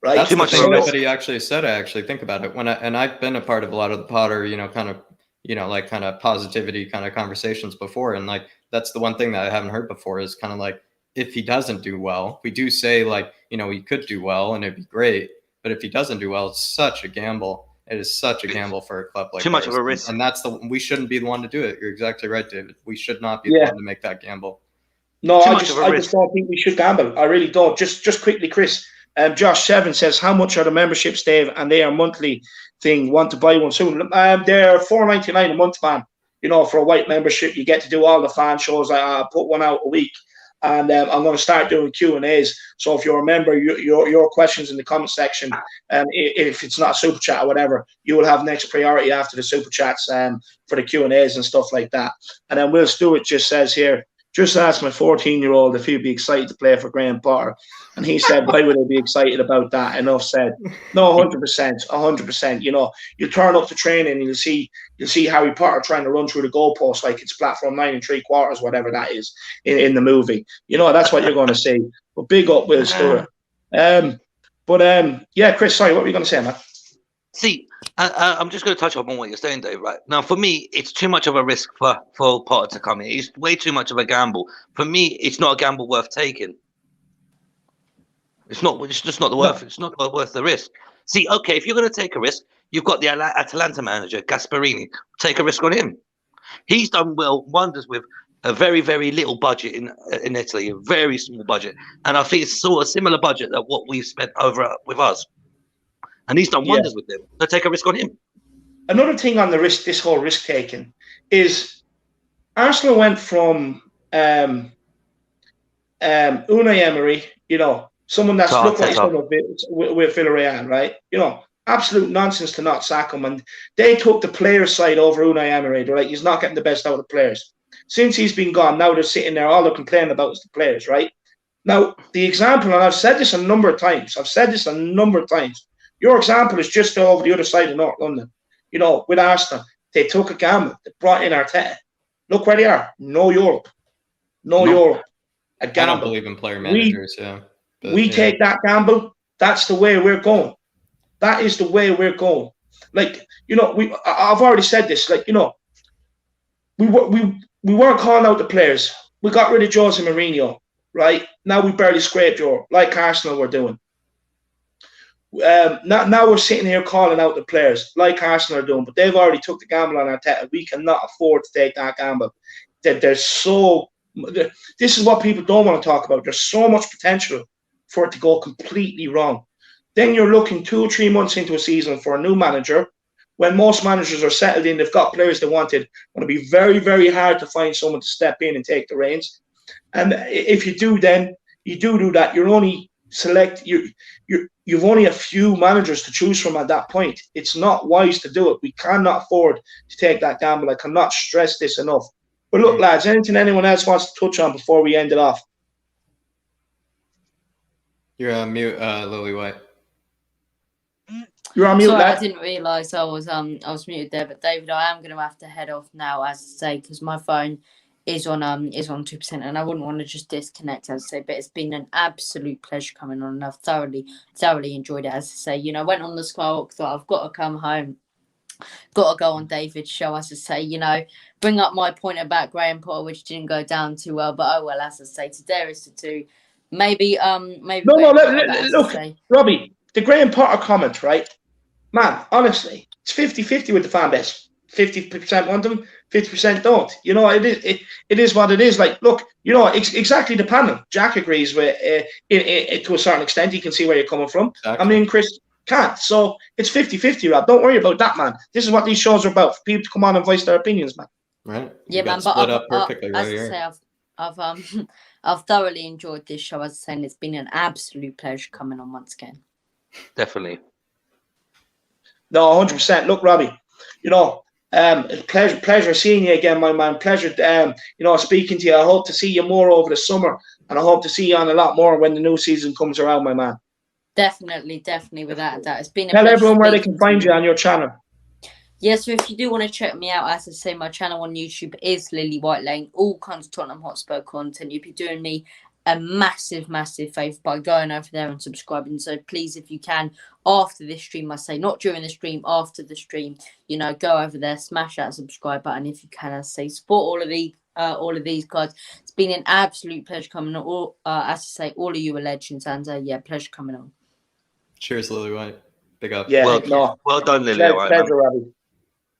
Right? That's the thing nobody actually said. I actually think about it. I've been a part of a lot of the Potter, kind of you know, like kind of positivity kind of conversations before. And like, that's the one thing that I haven't heard before is kind of like, if he doesn't do well, we do say like, you know, he could do well and it'd be great. But if he doesn't do well, it's such a gamble. It is such a gamble for a club like Too much ours. of a risk. And that's we shouldn't be the one to do it. You're exactly right, David. We should not be Yeah. the one to make that gamble. No, Too I much just of a risk. don't think we should gamble. I really don't. Just quickly, Chris. Josh Seven says, how much are the memberships, Dave? And they are monthly thing. Want to buy one soon? They're $4.99 a month, man. You know, for a white membership, you get to do all the fan shows. I put one out a week, and I'm going to start doing Q&As. So if you remember your questions in the comment section, if it's not a super chat or whatever, you will have next priority after the super chats for the Q&As and stuff like that. And then Will Stewart just says here, just asked my 14-year-old if he'd be excited to play for Graham Potter. And he said, why would I be excited about that? Enough said. No, 100%, 100%. You know, you turn up to training and you'll see Harry Potter trying to run through the goalpost like it's platform 9 3/4, whatever that is in the movie. You know, that's what you're going to see. But big up Will Stewart. Yeah, Chris, sorry, what were you going to say, man? See, I'm just going to touch up on what you're saying, Dave. Right now, for me, it's too much of a risk for Potter to come in. It's way too much of a gamble. For me, it's not a gamble worth taking. It's just not worth. It's not worth the risk. See, okay, if you're going to take a risk, you've got the Atalanta manager Gasperini. Take a risk on him. He's done wonders with a very, very little budget in Italy, a very small budget, and I think it's sort of similar budget that what we've spent over with us. And he's done wonders with them. So take a risk on him. Another thing on the risk, this whole risk taking, is Arsenal went from Unai Emery, you know, someone that's looked like he's done a bit with Villarreal, right? You know, absolute nonsense to not sack him. And they took the players' side over Unai Emery. They're like, he's not getting the best out of the players. Since he's been gone, now they're sitting there, all they're complaining about is the players, right? Now, the example, and I've said this a number of times, your example is just over the other side of North London. You know, with Arsenal, they took a gamble. They brought in Arteta. Look where they are. No Europe. No Europe. A gamble. I don't believe in player managers, We take that gamble. That's the way we're going. That is the way we're going. Like, you know, I've already said this. Like, you know, we weren't calling out the players. We got rid of Jose Mourinho, right? Now we barely scraped Europe, like Arsenal were doing. Now we're sitting here calling out the players like Arsenal are doing, but they've already took the gamble on Arteta. We cannot afford to take that gamble. This is what people don't want to talk about. There's so much potential for it to go completely wrong. Then you're looking 2 or 3 months into a season for a new manager. When most managers are settled in, they've got players they wanted. It's going to be very, very hard to find someone to step in and take the reins. And if you do, then you do that. You're only you've only a few managers to choose from at that point. It's not wise to do it. We cannot afford to take that gamble. I cannot stress this enough. But look, lads, anything anyone else wants to touch on before we end it off? You're on mute, Lily White. You're on mute, Sorry, lad. I didn't realise I was muted there. But David, I am going to have to head off now, as I say, because my phone is on 2%, and I wouldn't want to just disconnect, as I say. But it's been an absolute pleasure coming on, and I've thoroughly enjoyed it. As I say, you know, I went on the Skywalk, thought I've got to come home, got to go on David's show, as I say, you know, bring up my point about Graham Potter, which didn't go down too well, but oh well, as I say, to dare is to do. Maybe Look, Robbie, the Graham Potter comment, right? Man, honestly, it's 50-50 with the fan base. 50% want them, 50% don't. You know, it is what it is. Like, look, you know, exactly the panel. Jack agrees with it to a certain extent. He can see where you're coming from. Exactly. I mean, Chris can't. So it's 50-50, Rob. Don't worry about that, man. This is what these shows are about, for people to come on and voice their opinions, man. Right. Yeah, man. But I've thoroughly enjoyed this show. As I say, and it's been an absolute pleasure coming on once again. Definitely. No, 100%. Look, Robbie, you know, pleasure seeing you again, my man. Pleasure, you know, speaking to you. I hope to see you more over the summer, and I hope to see you on a lot more when the new season comes around, my man. Definitely, without a doubt. It's been a Tell everyone where they can find you on your channel. Yeah, so if you do want to check me out, as I say, my channel on YouTube is Lily White Lane. All kinds of Tottenham Hotspur content. You'll be doing me a massive, massive favour by going over there and subscribing. So please, if you can, after this stream, I say not during the stream, after the stream, go over there, smash that subscribe button if you can. I say support all of these guys. It's been an absolute pleasure coming on. All as I say, all of you are legends, and pleasure coming on. Cheers, Lily White. Big up. Yeah, well done, Lily. Pleasure, Robbie.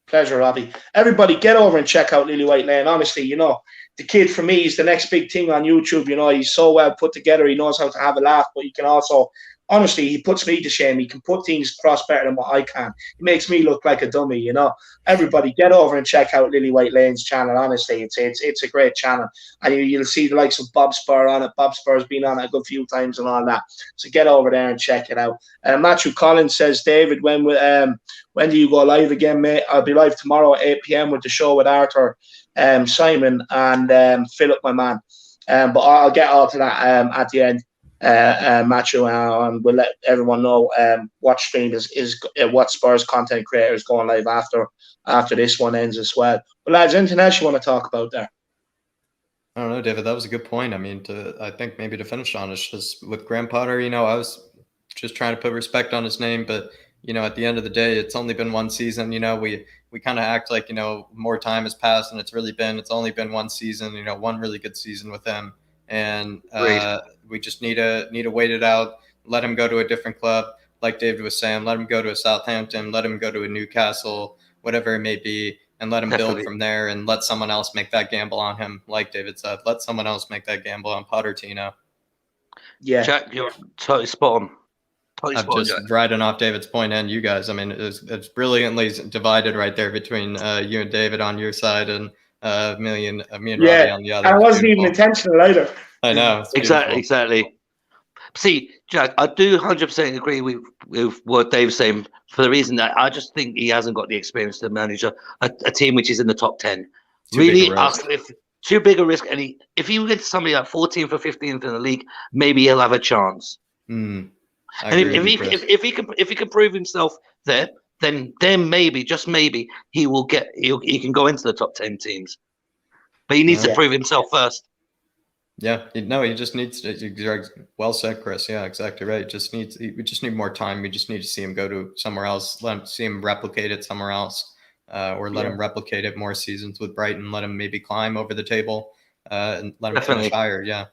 Pleasure, Robbie. Everybody, get over and check out Lily White Lane. Honestly, the kid for me is the next big thing on YouTube. He's so well put together. He knows how to have a laugh, but he can also, honestly, he puts me to shame. He can put things across better than what I can. He makes me look like a dummy. Everybody, get over and check out Lily White Lane's channel. Honestly, it's a great channel, and you'll see the likes of Bob Spur on it. Bob Spur's been on it a good few times and all that. So get over there and check it out. Matthew Collins says, David, when do you go live again, mate? I'll be live tomorrow at 8 p.m. with the show with Arthur, Simon, and Philip, my man. But I'll get all to that at the end, Matthew, and we'll let everyone know what stream is what Spurs content creator is going live after this one ends as well. But lads, anything else you want to talk about there? I don't know, David. That was a good point. I mean, I think maybe to finish on, it's just with Graham Potter. I was just trying to put respect on his name, but at the end of the day, it's only been one season. We kind of act like more time has passed, and it's only been one season. One really good season with him, and we just need to wait it out. Let him go to a different club, like David was saying. Let him go to a Southampton. Let him go to a Newcastle, whatever it may be, and let him build from there. And let someone else make that gamble on him, like David said. Let someone else make that gamble on Potter. Yeah, Jack, you're totally spot on. I'm just riding off David's point and you guys. I mean, it's brilliantly divided right there between you and David on your side and me and Robbie on the other. And it wasn't even intentional either. I know. Exactly. See, Jack, I do 100% agree with what Dave's saying for the reason that I just think he hasn't got the experience to manage a team which is in the top 10. Too big a risk. And if he gets somebody like 14th or 15th in the league, maybe he'll have a chance. And if he can prove himself there, then maybe, just maybe, he can go into the top 10 teams. But he needs to prove himself first. Yeah, he just needs to. Well said, Chris. Yeah, exactly right. We just need more time. We just need to see him go to somewhere else. See him replicate it somewhere else, or let him replicate it more seasons with Brighton. Let him maybe climb over the table, and let him finish higher. Yeah,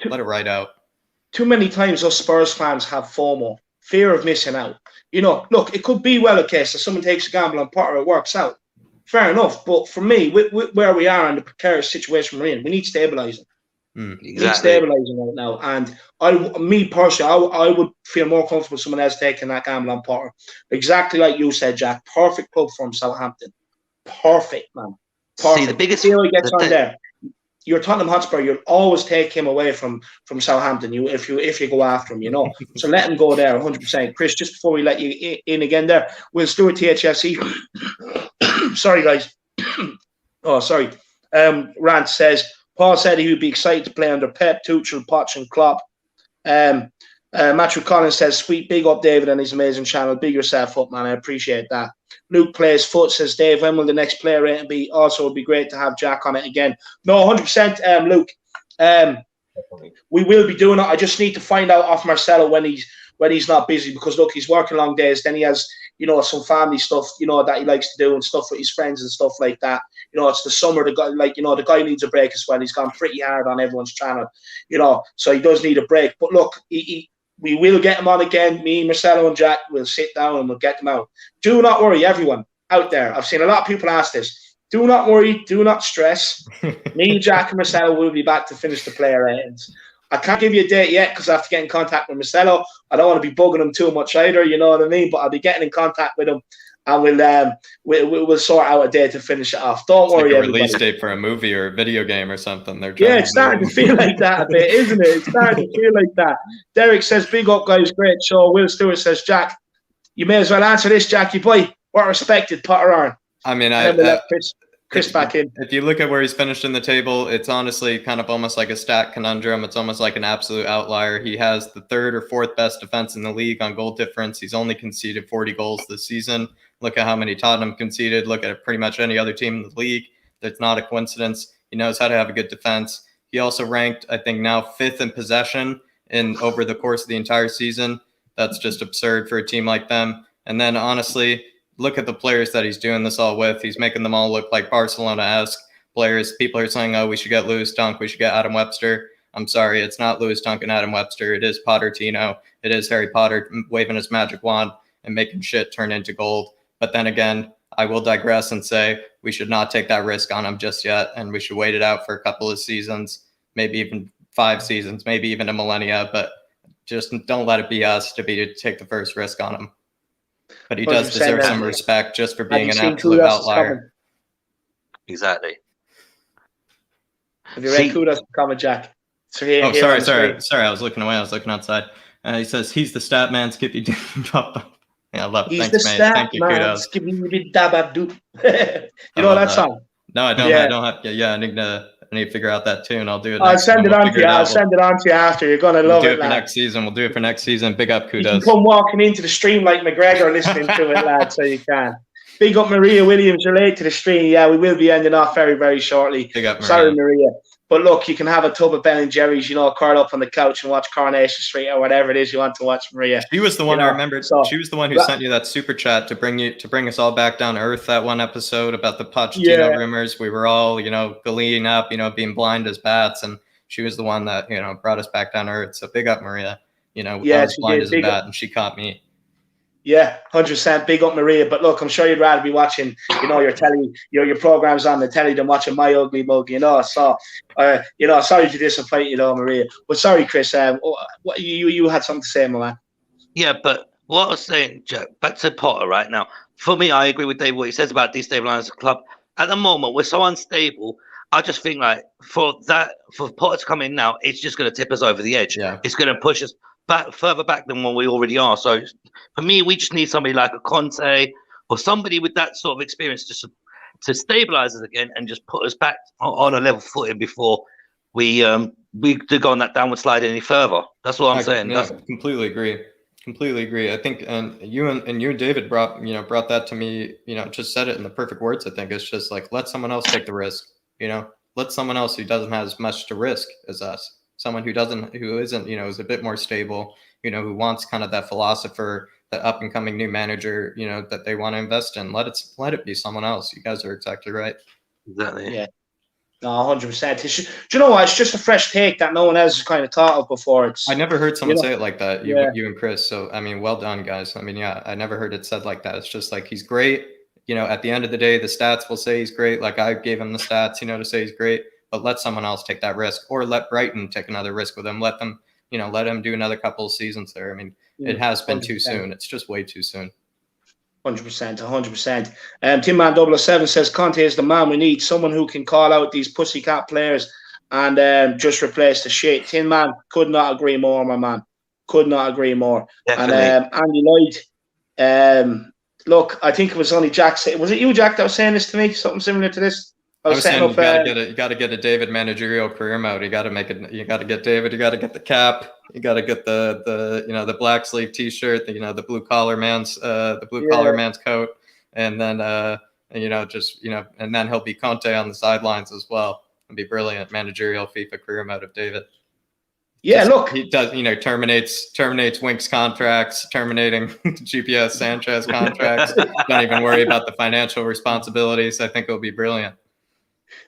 let it ride out. Too many times us Spurs fans have FOMO, fear of missing out. Look, it could be a case that someone takes a gamble on Potter, it works out. Fair enough. But for me, with where we are and the precarious situation we're in, we need stabilising. Exactly. We need stabilising right now. And me personally, I would feel more comfortable with someone else taking that gamble on Potter. Exactly like you said, Jack. Perfect club from Southampton. Perfect, man. Perfect. See, the biggest deal he gets on there. You're Tottenham Hotspur, you'll always take him away from Southampton. If you go after him, So let him go there, 100%. Chris, just before we let you in again, there, Will Stewart, THFC. Sorry, guys. Oh, sorry. Rant says Paul said he would be excited to play under Pep, Tuchel, Poch, and Klopp. Matthew Collins says, "Sweet, big up David and his amazing channel. Big yourself up, man. I appreciate that." Luke Plays Foot says, "Dave, when will the next player rating be? Also, it'd be great to have Jack on it again." No, 100%, Luke. We will be doing it. I just need to find out off Marcelo when he's not busy, because look, he's working long days. Then he has, some family stuff, that he likes to do and stuff with his friends and stuff like that. It's the summer. The guy, the guy needs a break as well. He's gone pretty hard on everyone's channel, so he does need a break. But look, we will get him on again. Me, Marcelo, and Jack will sit down and we'll get them out. Do not worry, everyone out there. I've seen a lot of people ask this. Do not worry. Do not stress. Me, Jack, and Marcelo will be back to finish the player ratings. I can't give you a date yet because I have to get in contact with Marcelo. I don't want to be bugging him too much either, you know what I mean? But I'll be getting in contact with him, and we'll sort out a day to finish it off. Don't worry, like a release date for a movie or a video game or something. It's starting to feel like that a bit, isn't it? It's starting to feel like that. Derek says, "Big up, guys, great show." Will Stewart says, "Jack, you may as well answer this, Jackie boy. What respected Potter on?" I mean, Chris back in. If you look at where he's finished in the table, it's honestly kind of almost like a stat conundrum. It's almost like an absolute outlier. He has the third or fourth best defense in the league on goal difference. He's only conceded 40 goals this season. Look at how many Tottenham conceded. Look at pretty much any other team in the league. It's not a coincidence. He knows how to have a good defense. He also ranked, I think, now 5th in possession over the course of the entire season. That's just absurd for a team like them. And then honestly, look at the players that he's doing this all with. He's making them all look like Barcelona-esque players. People are saying, oh, we should get Lewis Dunk, we should get Adam Webster. I'm sorry, it's not Lewis Dunk and Adam Webster. It is Pottertino. It is Harry Potter waving his magic wand and making shit turn into gold. But then again, I will digress and say we should not take that risk on him just yet, and we should wait it out for a couple of seasons, maybe even 5 seasons, maybe even a millennia, but just don't let it be us to take the first risk on him. But he does deserve some respect just for being an absolute outlier. Exactly. Have you read Kudos comment, Jack? Sorry. I was looking away. I was looking outside. He says he's the stat man. Skippy didn't drop them. Yeah, I love it. Thanks, mate. Thank you. Kudos. Skippy dabba. You know that song? No, I don't. Yeah. I don't have. Yeah, I need to figure out that tune. I'll do it. I'll send it on to you. I'll send it on to you after. You're gonna love it. We'll do it for next season. We'll do it for next season. Big up, Kudos. You can come walking into the stream like McGregor listening to it, lad. So you can. Big up, Maria Williams. You're late to the stream. Yeah, we will be ending off very, very shortly. Big up, Maria. Sorry, Maria. But look, you can have a tub of Ben and Jerry's, curl up on the couch and watch Coronation Street or whatever it is you want to watch, Maria. She was the one I remembered. So, she was the one who sent you that super chat to bring us all back down to earth. That one episode about the Pochettino rumors. We were all, gleeing up, being blind as bats, and she was the one that brought us back down to earth. So big up, Maria. I was blind as a bat, and she caught me. Yeah, 100%. Big up, Maria. But look, I'm sure you'd rather be watching, your telly, your programs on the telly than watching My Ugly Mug, So, sorry to disappoint you, Maria. But sorry, Chris. You had something to say, my man. Yeah, but what I was saying, Jack, back to Potter right now. For me, I agree with Dave what he says about destabilising the club. At the moment, we're so unstable. I just think for Potter to come in now, it's just going to tip us over the edge. Yeah. It's going to push us further back than what we already are. So for me, we just need somebody like a Conte or somebody with that sort of experience to stabilize us again and just put us back on a level footing before we do go on that downward slide any further. That's what I'm saying. Yeah, completely agree. I think and you and David brought that to me, just said it in the perfect words. I think it's just like, let someone else take the risk, let someone else who doesn't have as much to risk as us. Someone who isn't, is a bit more stable, who wants kind of that philosopher, the up and coming new manager, that they want to invest in. Let it be someone else. You guys are exactly right. Exactly. Yeah. No, 100%. Do you know what? It's just a fresh take that no one else has kind of thought of before. I never heard someone say it like that. You and Chris. So, well done, guys. I never heard it said like that. It's just like, he's great. At the end of the day, the stats will say he's great. Like I gave him the stats, to say he's great. But let someone else take that risk, or let Brighton take another risk with him. Let them, let him do another couple of seasons there. It has been 100%. Too soon. It's just way too soon. 100%. Tin Man 007 says Conte is the man we need. Someone who can call out these pussycat players and just replace the shit. Tin Man, could not agree more, my man. Could not agree more. Definitely. And Andy Lloyd, look, I think it was only Jack. Was it you, Jack, that was saying this to me? Something similar to this? I was saying you got to get a David managerial career mode. You got to make it. You got to get David. You got to get the cap. You got to get the black sleeve T-shirt. The blue collar man's man's coat, and then and then he'll be Conte on the sidelines as well. It'll be brilliant managerial FIFA career mode of David. Yeah, look, he does. Terminates Wink's contracts, terminating GPS Sanchez contracts. Don't even worry about the financial responsibilities. I think it'll be brilliant.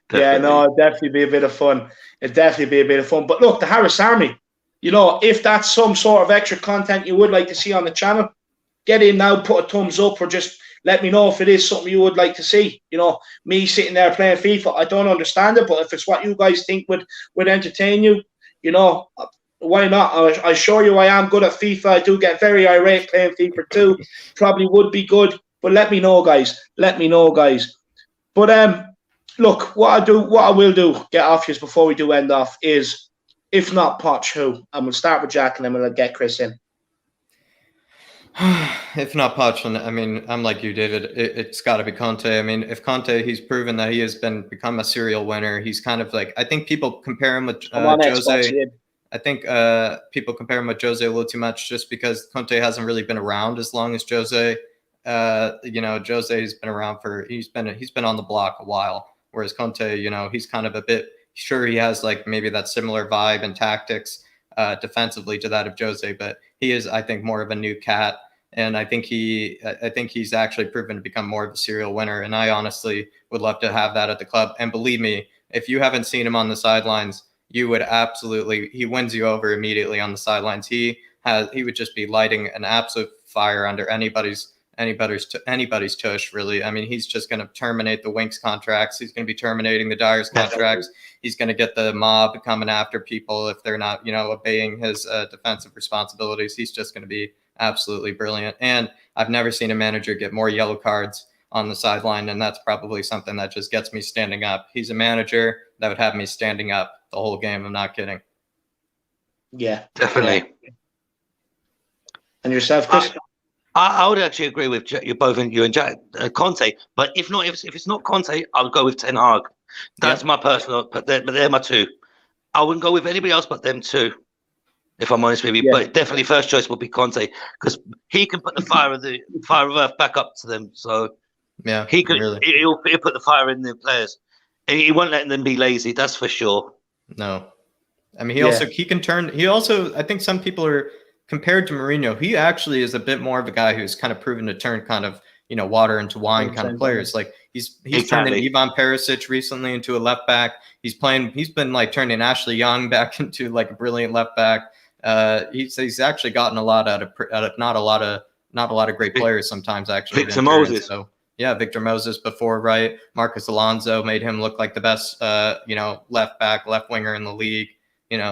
Definitely. Yeah, no, it'd definitely be a bit of fun. But look, the Harris Army, if that's some sort of extra content you would like to see on the channel, get in now, put a thumbs up, or just let me know if it is something you would like to see. Me sitting there playing FIFA, I don't understand it, but if it's what you guys think would entertain you, why not? I assure you I am good at FIFA. I do get very irate playing FIFA too. Probably would be good, but let me know, guys. But look, what I will do, get off you before we do end off, is if not Poch, who? And we'll start with Jack and then we'll get Chris in. If not Poch, I'm like you, David. It's got to be Conte. If Conte, he's proven that he has become a serial winner. He's kind of like, I think people compare him with Jose. I think people compare him with Jose a little too much, just because Conte hasn't really been around as long as Jose. Jose's been around he's been on the block a while. Whereas Conte, he's kind of a bit, Sure, he has like maybe that similar vibe and tactics defensively to that of Jose, but he is, I think, more of a new cat. And I think he's actually proven to become more of a serial winner. And I honestly would love to have that at the club. And believe me, if you haven't seen him on the sidelines, you would absolutely, he wins you over immediately on the sidelines. He would just be lighting an absolute fire under anybody's tush, really. I mean, he's just going to terminate the Winks contracts. He's going to be terminating the Dyers contracts. He's going to get the mob coming after people if they're not, obeying his defensive responsibilities. He's just going to be absolutely brilliant. And I've never seen a manager get more yellow cards on the sideline, and that's probably something that just gets me standing up. He's a manager that would have me standing up the whole game. I'm not kidding. Yeah, definitely. And yourself, Chris? I would actually agree with you both, and you and Jack, Conte. But if it's not Conte, I would go with Ten Hag. That's my personal. But they're my two. I wouldn't go with anybody else but them two, if I'm honest with you. But definitely first choice would be Conte, because he can put the fire of earth back up to them. So yeah, he could. Really. He'll put the fire in the players. He won't let them be lazy. That's for sure. No, I mean he can turn. He also, I think some people are. Compared to Mourinho, he actually is a bit more of a guy who's kind of proven to turn kind of, water into wine kind of players. Like he's turned an Ivan Perisic recently into a left back. He's been like turning Ashley Young back into like a brilliant left back. He's actually gotten a lot out of not a lot of great players sometimes actually. Victor Moses. So yeah, Victor Moses before, right? Marcus Alonso made him look like the best left back, left winger in the league.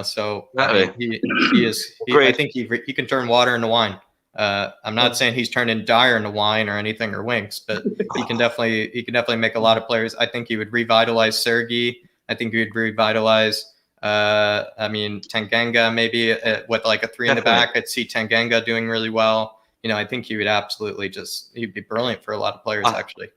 So I mean, he is. I think he can turn water into wine. I'm not saying he's turning Dyer into wine or anything or Winks, but he can definitely make a lot of players. I think he would revitalize Sergei. I think he would revitalize. Tanganga maybe with like a three in the back. I'd see Tanganga doing really well. I think he would absolutely he'd be brilliant for a lot of players actually.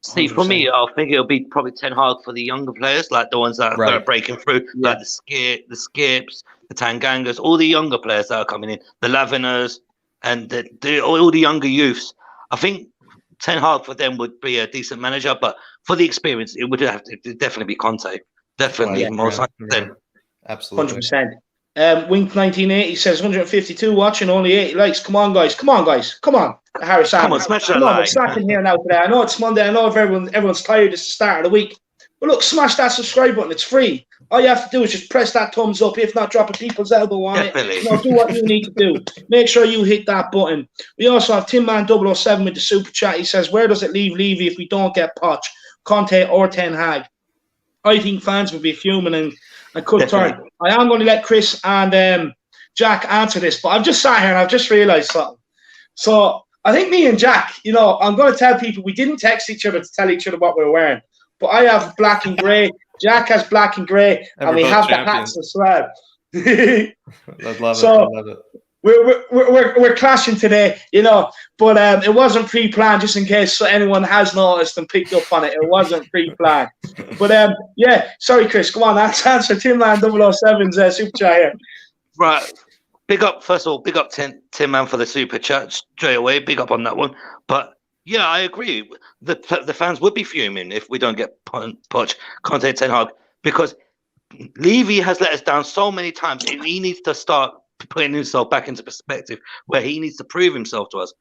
See, for me, I think it'll be probably Ten Hag for the younger players, like the ones that are breaking through, like the Skips, the Tangangas, all the younger players that are coming in, the Laveners, and all the younger youths. I think Ten Hag for them would be a decent manager, but for the experience, it would have to definitely be Conte. Definitely, most likely. Absolutely. 100%. Wink 1980 says 152 watching, only 80 likes. Come on, guys. Come on. Harry Sam. Come on, smash that like. We're slacking here now today. I know it's Monday. I know if everyone's tired. It's the start of the week. But look, smash that subscribe button. It's free. All you have to do is just press that thumbs up. If not, drop a people's elbow on it. Do what you need to do. Make sure you hit that button. We also have Timman007 with the super chat. He says, where does it leave Levy if we don't get Poch, Conte or Ten Hag? I think fans would be fuming and could turn. I am going to let Chris and Jack answer this, but I've just sat here and I've just realised something. So I think me and Jack, I'm going to tell people we didn't text each other to tell each other what we're wearing, but I have black and grey. Jack has black and grey, and we have the hats as well. I love it. We're clashing today, but it wasn't pre-planned, just in case anyone has noticed and picked up on it. It wasn't pre-planned. But sorry, Chris, come on, answer Timman007's super chat here. Right. First of all, big up Tim Man for the super chat straight away. Big up on that one. But yeah, I agree. The fans would be fuming if we don't get Poch, Conte, Ten Hag, because Levy has let us down so many times, and he needs to start putting himself back into perspective where he needs to prove himself to us.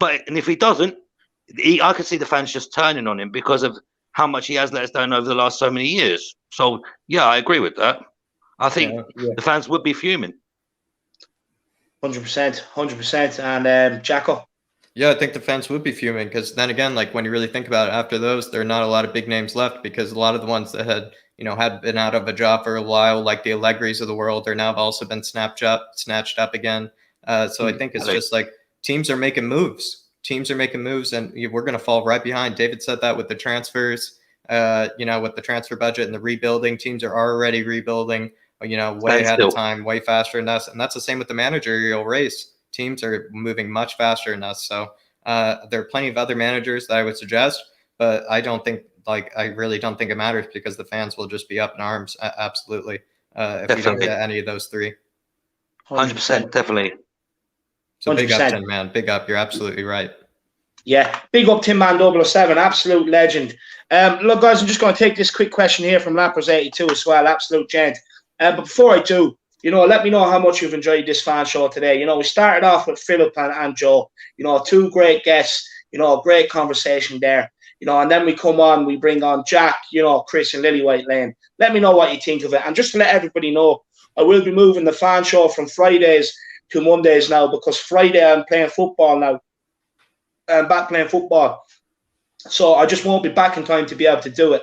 And if he doesn't, I could see the fans just turning on him because of how much he has let us down over the last so many years. So yeah, I agree with that. I think the fans would be fuming. 100%. And Jacko? Yeah, I think the fans would be fuming because then again, like when you really think about it, after those, there are not a lot of big names left because a lot of the ones that had been out of a job for a while, like the Allegris of the world, they're now also been snatched up again. So I think it's just like teams are making moves. And we're going to fall right behind. David said that with the transfers, with the transfer budget and the rebuilding. Teams are already rebuilding, way ahead of time, way faster than us. And that's the same with the managerial race. Teams are moving much faster than us. So there are plenty of other managers that I would suggest, but I really don't think it matters because the fans will just be up in arms. Absolutely. If we don't get any of those three. 100%, definitely. So 100%. Big up, Tim, man. Big up. You're absolutely right. Yeah, big up Tim Man 007, absolute legend. Look, guys, I'm just going to take this quick question here from Lappers82 as well, absolute gent. But before I do, let me know how much you've enjoyed this fan show today. We started off with Philip and Joe, two great guests, a great conversation there, and then we come on, we bring on Jack, Chris and Lily Lane. Let me know what you think of it. And just to let everybody know, I will be moving the fan show from Fridays to Mondays now, because Friday I'm playing football now. I'm back playing football. So I just won't be back in time to be able to do it,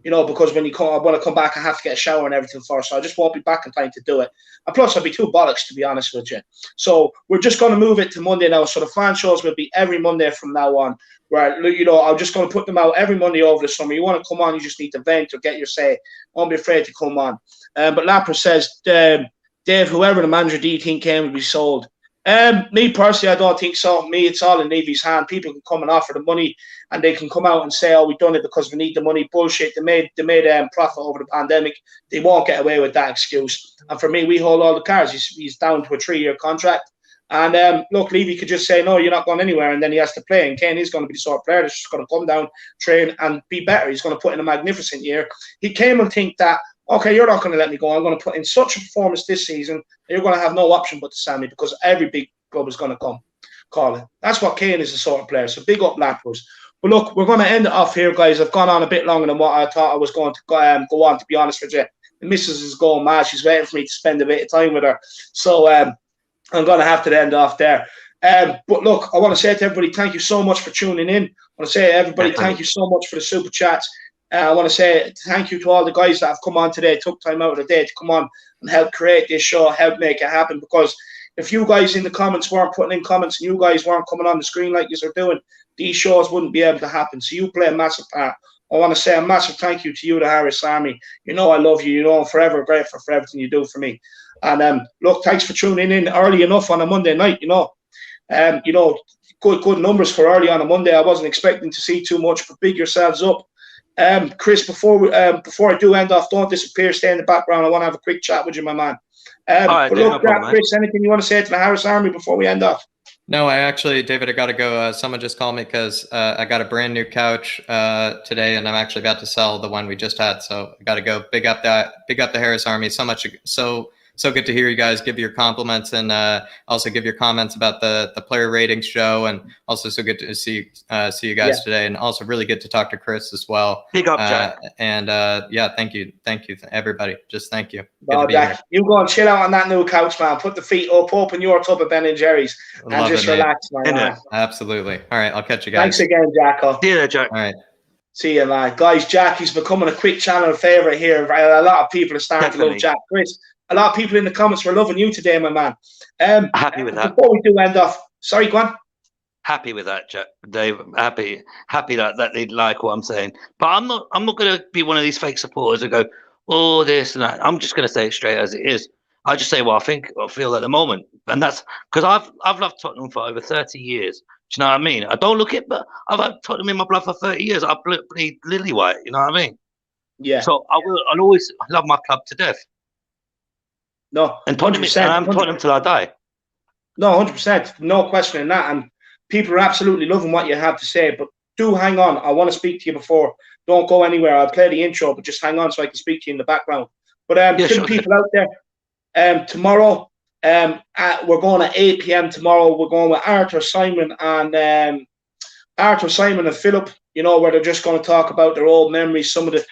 because when I come back, I have to get a shower and everything first. So I just won't be back in time to do it. And plus, I'll be too bollocks, to be honest with you. So we're just going to move it to Monday now. So the fan shows will be every Monday from now on, where, I'm just going to put them out every Monday over the summer. You want to come on, you just need to vent or get your say. Don't be afraid to come on. But Lapper says, Dave, whoever the manager do you think Kane will be sold? Me personally, I don't think so. It's all in Levy's hand. People can come and offer the money, and they can come out and say, "Oh, we've done it because we need the money." Bullshit. They made profit over the pandemic. They won't get away with that excuse. And for me, we hold all the cards. He's down to a 3-year contract. And look, Levy could just say, "No, you're not going anywhere," and then he has to play. And Kane is going to be the sort of player that's just going to come down, train, and be better. He's going to put in a magnificent year. He came and think that, okay, you're not going to let me go. I'm going to put in such a performance this season that you're going to have no option but to sell me, because every big club is going to come calling. That's what Kane is, the sort of player. So big up Lappers. But look, we're going to end it off here, guys. I've gone on a bit longer than what I thought I was going to go on, to be honest with you. The missus is going mad. She's waiting for me to spend a bit of time with her. So I'm going to have to end off there. But look, I want to say to everybody, thank you so much for tuning in. I want to say to everybody, thank you so much for the super chats. I want to say thank you to all the guys that have come on today, took time out of the day to come on and help create this show, help make it happen. Because if you guys in the comments weren't putting in comments and you guys weren't coming on the screen like you're doing, these shows wouldn't be able to happen. So you play a massive part. I want to say a massive thank you to you, the Harris Army. I love you. I'm forever grateful for everything you do for me. And look, thanks for tuning in early enough on a Monday night. Good numbers for early on a Monday. I wasn't expecting to see too much, but big yourselves up. Chris, before I do end off, don't disappear, stay in the background. I want to have a quick chat with you, my man. But look, Chris, anything you want to say to the Harris Army before we end off? No, David, I got to go. Someone just called me because I got a brand new couch today, and I'm actually about to sell the one we just had. So I got to go. Big up the Harris Army. So good to hear you guys give your compliments, and also give your comments about the player ratings show, and also so good to see you guys today, and also really good to talk to Chris as well. Big up, Jack. Thank you everybody. Just thank you. No, Jack, you go and chill out on that new couch, man. Put the feet up, open your tub of Ben & Jerry's, and just relax, man. Absolutely. All right, I'll catch you guys. Thanks again, Jack. See you, Jack. All right. See you, man. Guys, Jack, he's becoming a quick channel favorite here. A lot of people are starting to love Jack. Chris, a lot of people in the comments were loving you today, my man. Happy with that. Before we do end off, sorry, go on. Happy with that, Jack. Dave. Happy that they like what I'm saying. But I'm not going to be one of these fake supporters that go, oh, this and that. I'm just going to say it straight as it is. I just say what I feel at the moment, and that's because I've loved Tottenham for over 30 years. Do you know what I mean? I don't look it, but I've had Tottenham in my blood for 30 years. I bleed lily white. You know what I mean? Yeah. So I'll always love my club to death. No, and Tottenham, and I'm Tottenham till I die. No, 100%, no question in that. And people are absolutely loving what you have to say. But do hang on. I want to speak to you before. Don't go anywhere. I'll play the intro, but just hang on so I can speak to you in the background. But to the people out there, tomorrow, we're going at 8 p.m. tomorrow. We're going with Arthur, Simon, and Philip. Where they're just going to talk about their old memories, some of the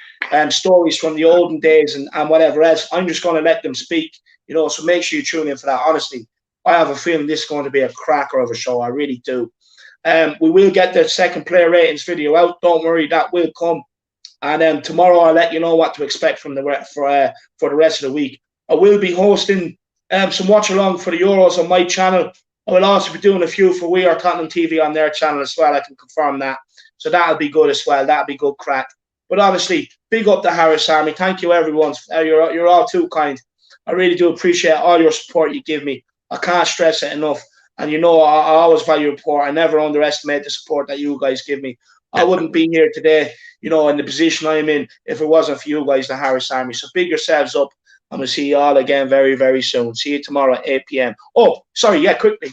stories from the olden days, and whatever else. I'm just going to let them speak. So make sure you tune in for that. Honestly, I have a feeling this is going to be a cracker of a show. I really do. We will get the second player ratings video out. Don't worry, that will come. And then tomorrow I'll let you know what to expect from for the rest of the week. I will be hosting some watch along for the Euros on my channel. I will also be doing a few for We Are Tottenham TV on their channel as well. I can confirm that. So that'll be good as well. That'll be good crack. But honestly, big up the Harris Army. Thank you, everyone. You're all too kind. I really do appreciate all your support you give me. I can't stress it enough. And I always value support. I never underestimate the support that you guys give me. I wouldn't be here today, in the position I'm in, if it wasn't for you guys, the Harris Army. So big yourselves up. I'm going to see you all again very, very soon. See you tomorrow at 8 p.m. Oh, sorry, quickly.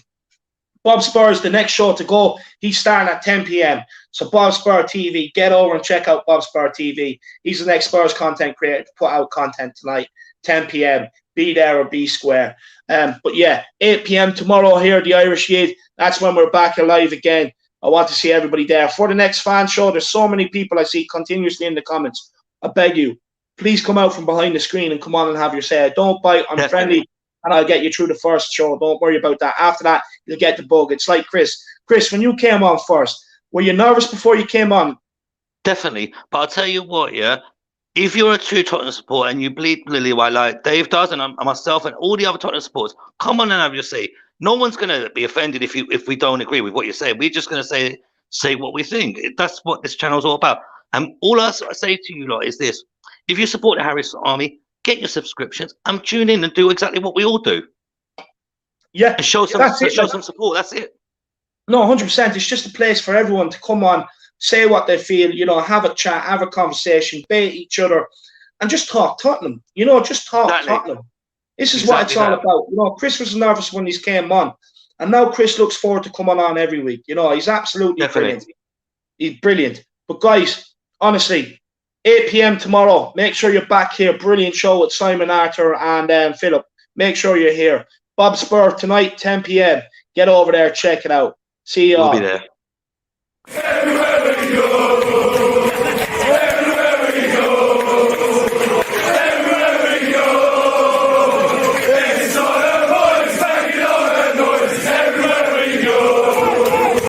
Bob Spur's the next show to go. He's starting at 10 p.m. So Bob Spur TV, get over and check out Bob Spur TV. He's the next Spurs content creator to put out content tonight, 10 p.m. Be there or be square. But yeah, 8 p.m. tomorrow here at the Irish Yid. That's when we're back alive again. I want to see everybody there. For the next fan show, there's so many people I see continuously in the comments. I beg you, please come out from behind the screen and come on and have your say. Don't bite. I'm friendly, and I'll get you through the first show. Don't worry about that. After that, you'll get the bug. It's like Chris. Chris, when you came on first, were you nervous before you came on? Definitely. But I'll tell you what, yeah, if you're a true Tottenham supporter and you bleed Lily like Dave does and myself and all the other Tottenham supporters, come on and have your say. No one's going to be offended if we don't agree with what you say. We're just going to say what we think. That's what this channel's all about. And all I say to you lot is this. If you support the Harris Army, get your subscriptions and tune in and do exactly what we all do. Yeah. And show some support. That's it. No, 100%. It's just a place for everyone to come on, say what they feel, have a chat, have a conversation, bait each other, and just talk Tottenham. Just talk Tottenham. This is what it's all about. Chris was nervous when he came on, and now Chris looks forward to coming on every week. He's absolutely brilliant. He's brilliant. But guys, honestly, 8 p.m. tomorrow, make sure you're back here. Brilliant show with Simon Arthur and Philip. Make sure you're here. Bob Spur tonight, 10 p.m. Get over there, check it out. See you all. We'll be there.